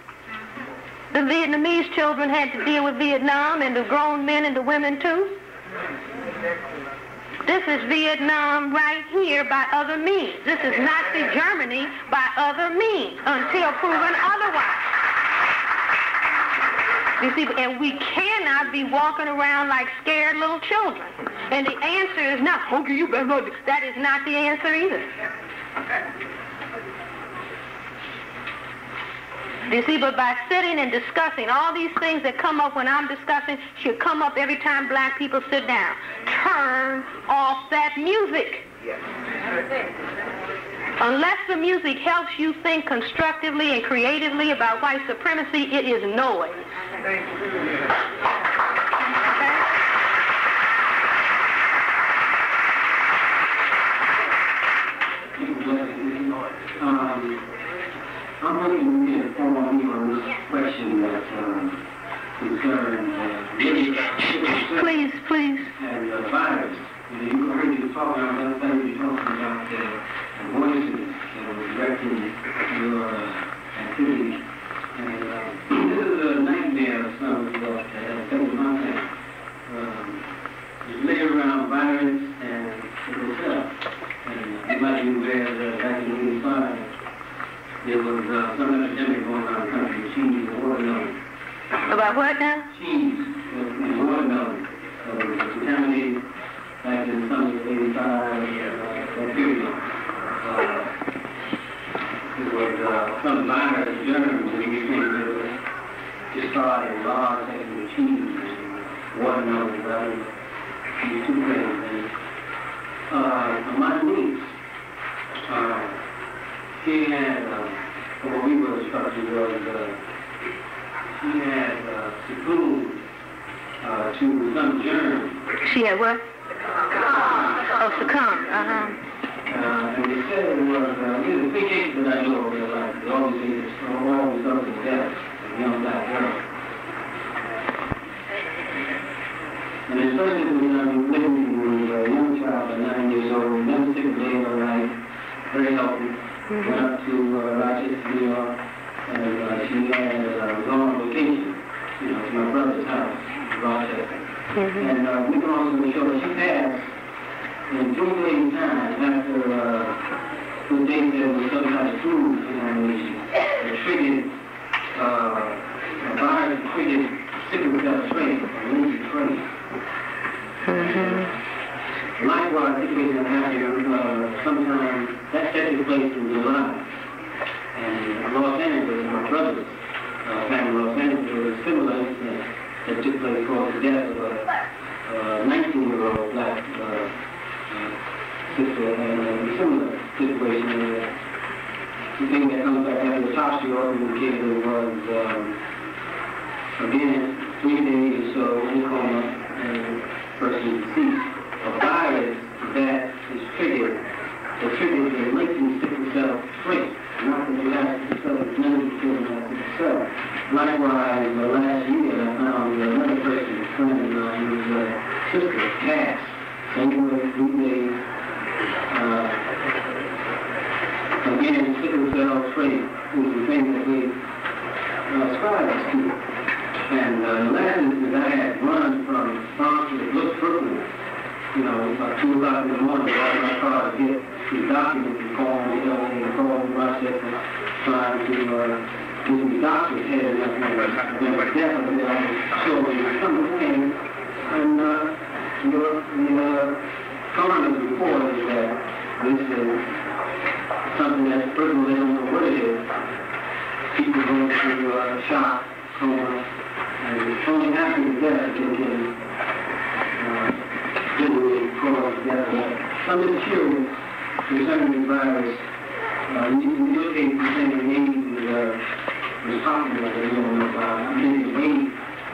The Vietnamese children had to deal with Vietnam, and the grown men and the women too. This is Vietnam right here by other means. This is Nazi Germany by other means until proven otherwise. You see, and we cannot be walking around like scared little children. And the answer is not, okay, you better not. That is not the answer either. You see, but by sitting and discussing, all these things that come up when I'm discussing should come up every time black people sit down. Turn off that music. Unless the music helps you think constructively and creatively about white supremacy, it is noise. Okay? I'm hoping you can follow me on this question that concerns Please, please. And the virus. You heard you talking about that, you talking about the voices that are directing your activity. And this is a nightmare of some that affects my family. You lay around virus and it will sell. And you might be aware that back in 85, there was some epidemic going around the country, cheese and watermelon. About what now? Cheese and watermelon. It was contaminated back in summer of 85, that period. It was some virus, germs, and everything that just started in large sections of cheese and watermelon, rather than these two things. And my niece, she had, what we were instructed was, she had succumbed to some germ. She had what? Oh, succumbed. And they said it was, the big cases that I know of, like, they always say it's all resulting in death of young black girls. And it's something that we living with a young child at 9 years old, never took a day of her life. very healthy. Went up to Rochester, New York, and she was on vacation, to my brother's house in Rochester. And we can also show that she passed in 2 days' time after the days there was some kind of flu contamination that triggered a virus that triggered sickle cell trait, a lazy trait. Likewise, situation that happened sometime, that took place in July. And Los Angeles, my brother's family in Los Angeles, there was a similar incident that took place called the death of a 19-year-old black sister, and a similar situation. The thing that comes back after the autopsy indicated was, again, 3 days or so in coma, and person deceased. A virus that is triggered, that triggers a latent sickle cell trait. Not that you have sickle cell, it's never triggered by sickle cell. Likewise, last year I found another person, a friend of mine, whose sister passed. Same way, 3 days. Again, sickle cell trait is the thing that we ascribe us to. And the last instance I had run from Boston to Brooklyn. About 2 o'clock in the morning, I got in my car to get these documents and forms, and call in Rochester, trying to get some doctors headed up there. And definitely, I was showing something. And the coroner's report is that this is something that's personal, they don't know what it is. People go through shock, coma, and it's only after the death that they can some materials concerning the virus, in your case, you're saying the AIDS is popular, I think it's AIDS,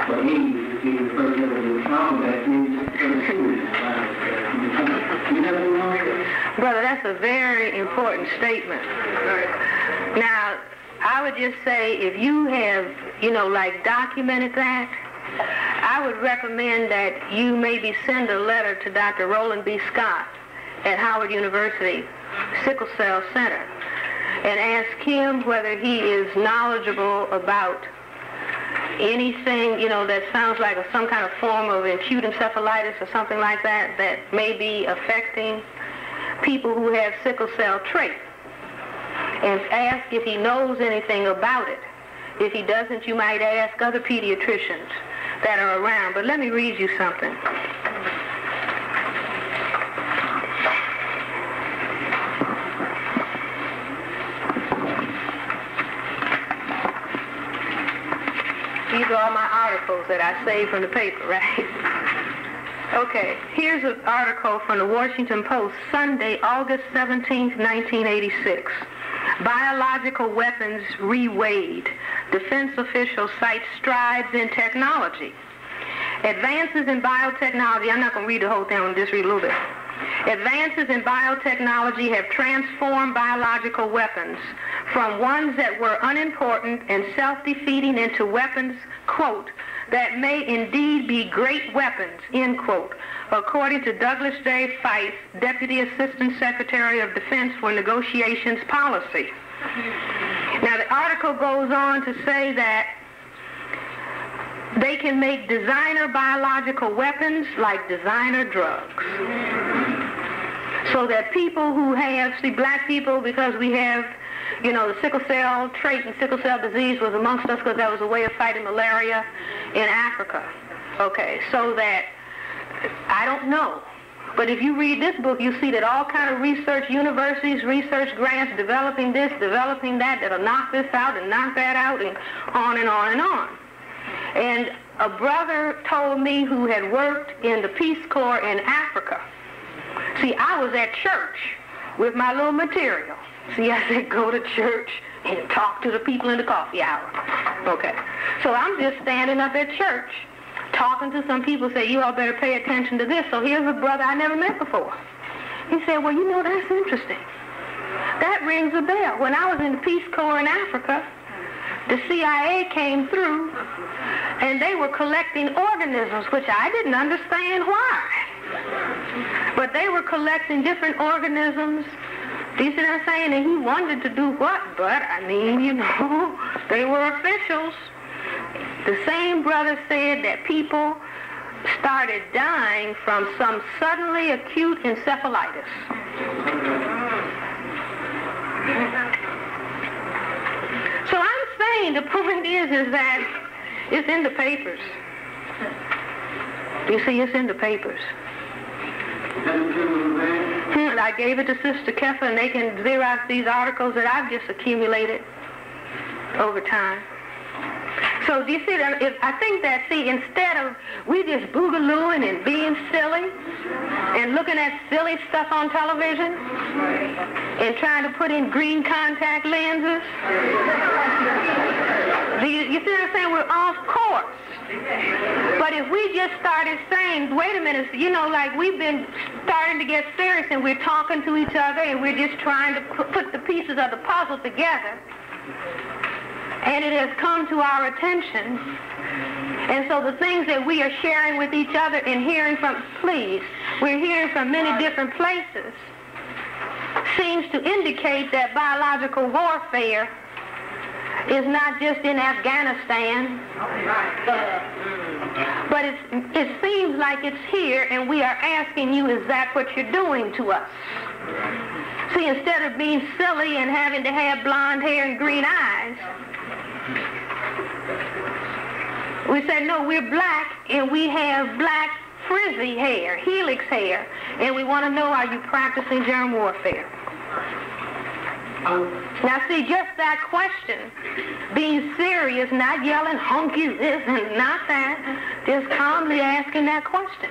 but AIDS is being referred to as a combat, maybe just you never know. Brother, that's a very important statement. Now, I would just say if you have, documented that, I would recommend that you maybe send a letter to Dr. Roland B. Scott at Howard University Sickle Cell Center and ask him whether he is knowledgeable about anything, that sounds like some kind of form of acute encephalitis or something like that that may be affecting people who have sickle cell trait, and ask if he knows anything about it. If he doesn't, you might ask other pediatricians that are around. But let me read you something. These are all my articles that I saved from the paper, right? Okay, here's an article from the Washington Post, Sunday, August 17th, 1986. Biological weapons reweighed. Defense officials cite strides in technology. Advances in biotechnology, I'm not going to read the whole thing, I'm going to just read a little bit. Advances in biotechnology have transformed biological weapons from ones that were unimportant and self-defeating into weapons, quote, that may indeed be great weapons, end quote, according to Douglas J. Feith, Deputy Assistant Secretary of Defense for Negotiations Policy. Now, the article goes on to say that they can make designer biological weapons like designer drugs. So that people who have, black people, because we have, the sickle cell trait and sickle cell disease was amongst us because that was a way of fighting malaria in Africa. Okay, so that, I don't know. But if you read this book, you see that all kind of research universities, research grants, developing this, developing that, that'll knock this out and knock that out, and on and on and on. And a brother told me who had worked in the Peace Corps in Africa. See, I was at church with my little material. See, I said, go to church and talk to the people in the coffee hour. Okay. So I'm just standing up at church, talking to some people, say, you all better pay attention to this. So here's a brother I never met before. He said, well, that's interesting. That rings a bell. When I was in the Peace Corps in Africa, the CIA came through, and they were collecting organisms, which I didn't understand why. But they were collecting different organisms Do you see what I'm saying? And he wanted to do what? But, I mean, you know, they were officials. The same brother said that people started dying from some suddenly acute encephalitis. So I'm saying the point is that it's in the papers. You see, it's in the papers. I gave it to Sister Keffa, and they can Xerox these articles that I've just accumulated over time. So do you see that? I think that, see, instead of we just boogalooing and being silly and looking at silly stuff on television and trying to put in green contact lenses, you see what I'm saying? We're off course. But if we just started saying, wait a minute, you know, like we've been starting to get serious and we're talking to each other and we're just trying to put the pieces of the puzzle together, and it has come to our attention, and so the things that we are sharing with each other and hearing from, we're hearing from many different places, seems to indicate that biological warfare is not just in Afghanistan, but it seems like it's here, and we are asking you, is that what you're doing to us? See, instead of being silly and having to have blonde hair and green eyes, we said, no, we're black, and we have black frizzy hair, helix hair, and we want to know, are you practicing germ warfare? Now, see, just that question, being serious, not yelling, honk you this and not that, just calmly asking that question.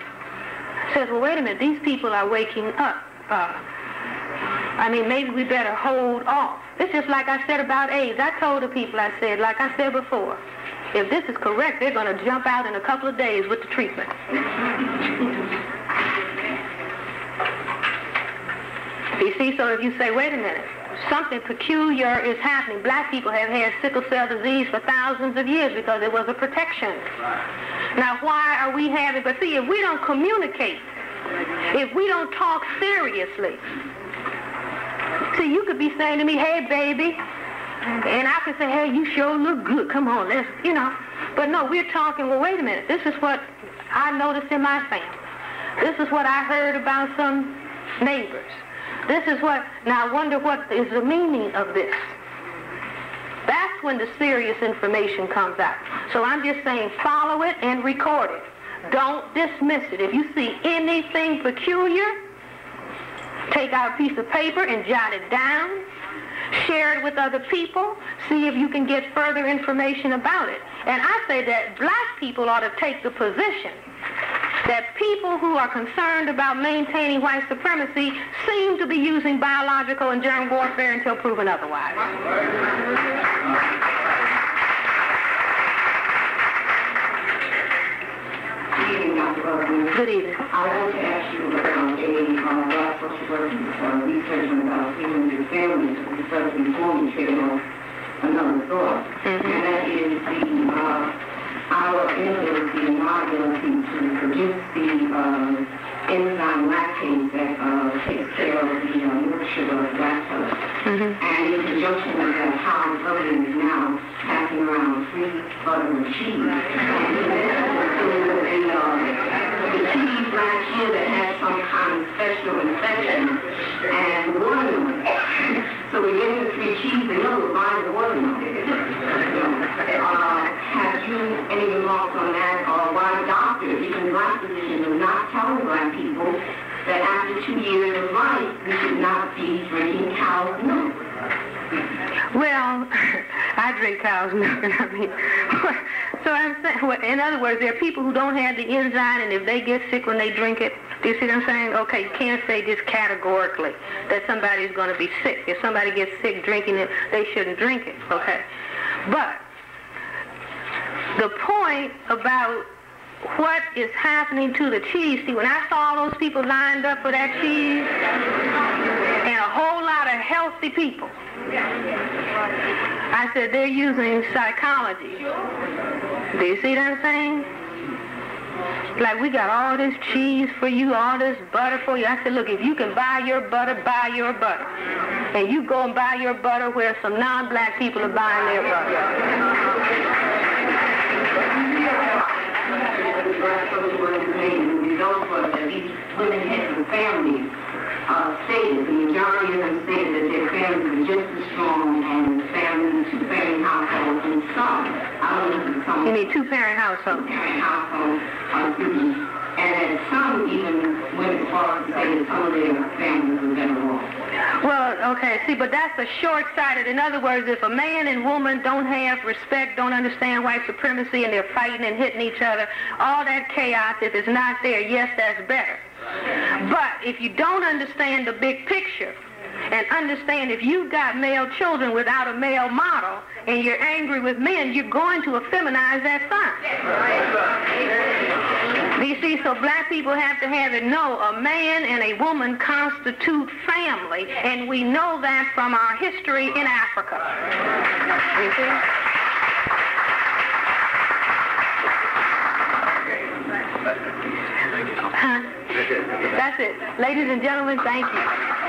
Says, well, wait a minute, these people are waking up. I mean, maybe we better hold off. It's just like I said about AIDS. I told the people, I said, like I said before, if this is correct, they're going to jump out in a couple of days with the treatment. You see, so if you say, wait a minute, something peculiar is happening. Black people have had sickle cell disease for thousands of years because it was a protection. Now, why are we having, but see, if we don't communicate, if we don't talk seriously, see, you could be saying to me, hey, baby, and I could say, hey, you sure look good. Come on, let's, you know. But no, we're talking, well, wait a minute. This is what I noticed in my family. This is what I heard about some neighbors. This is what, now I wonder what is the meaning of this. That's when the serious information comes out. So I'm just saying, follow it and record it. Don't dismiss it. If you see anything peculiar, take out a piece of paper and jot it down. Share it with other people. See if you can get further information about it. And I say that black people ought to take the position that people who are concerned about maintaining white supremacy seem to be using biological and germ warfare until proven otherwise. Good evening, Dr. Welsing. Good evening. I want to ask you about a black social work research about healing your family because before we trigger on another thought, and that is our inability and our ability to produce the enzyme lactase that takes care of the milk sugar lactose. And in conjunction with that, how government is now passing around free butter and cheese. The cheese last year that had some kind of special infection and watermelon. So we're getting the free cheese and we're buying the watermelon. Have you any remarks on that, or why doctors, even black physicians, are not telling black people that after 2 years of life, we should not be drinking cow's milk? Well, I drink cow's milk, and I mean, so I'm saying, well, in other words, there are people who don't have the enzyme, and if they get sick when they drink it, do you see what I'm saying? Okay, you can't say just categorically that somebody's going to be sick. If somebody gets sick drinking it, they shouldn't drink it, okay? But the point about what is happening to the cheese, see, when I saw all those people lined up for that cheese, and a whole lot of healthy people, I said, they're using psychology. Do you see what I'm saying? Like, we got all this cheese for you, all this butter for you. I said, look, if you can buy your butter, buy your butter. And you go and buy your butter where some non-black people are buying their butter. The black social workers made in the results was that these women heads of families stated, the majority of them stated that their families were just as strong and families, two-parent households, and some, I don't know if it's some. You need two-parent households. Two-parent households, and that some even went as far as to say that some of their families were better off. Well, okay, see, but that's a short-sighted. In other words, if a man and woman don't have respect, don't understand white supremacy, and they're fighting and hitting each other, all that chaos, if it's not there, yes, that's better. But if you don't understand the big picture, and understand if you've got male children without a male model, and you're angry with men, you're going to effeminize that son. You see, so black people have to have it. No, a man and a woman constitute family, and we know that from our history in Africa. You see? That's it. Ladies and gentlemen, thank you.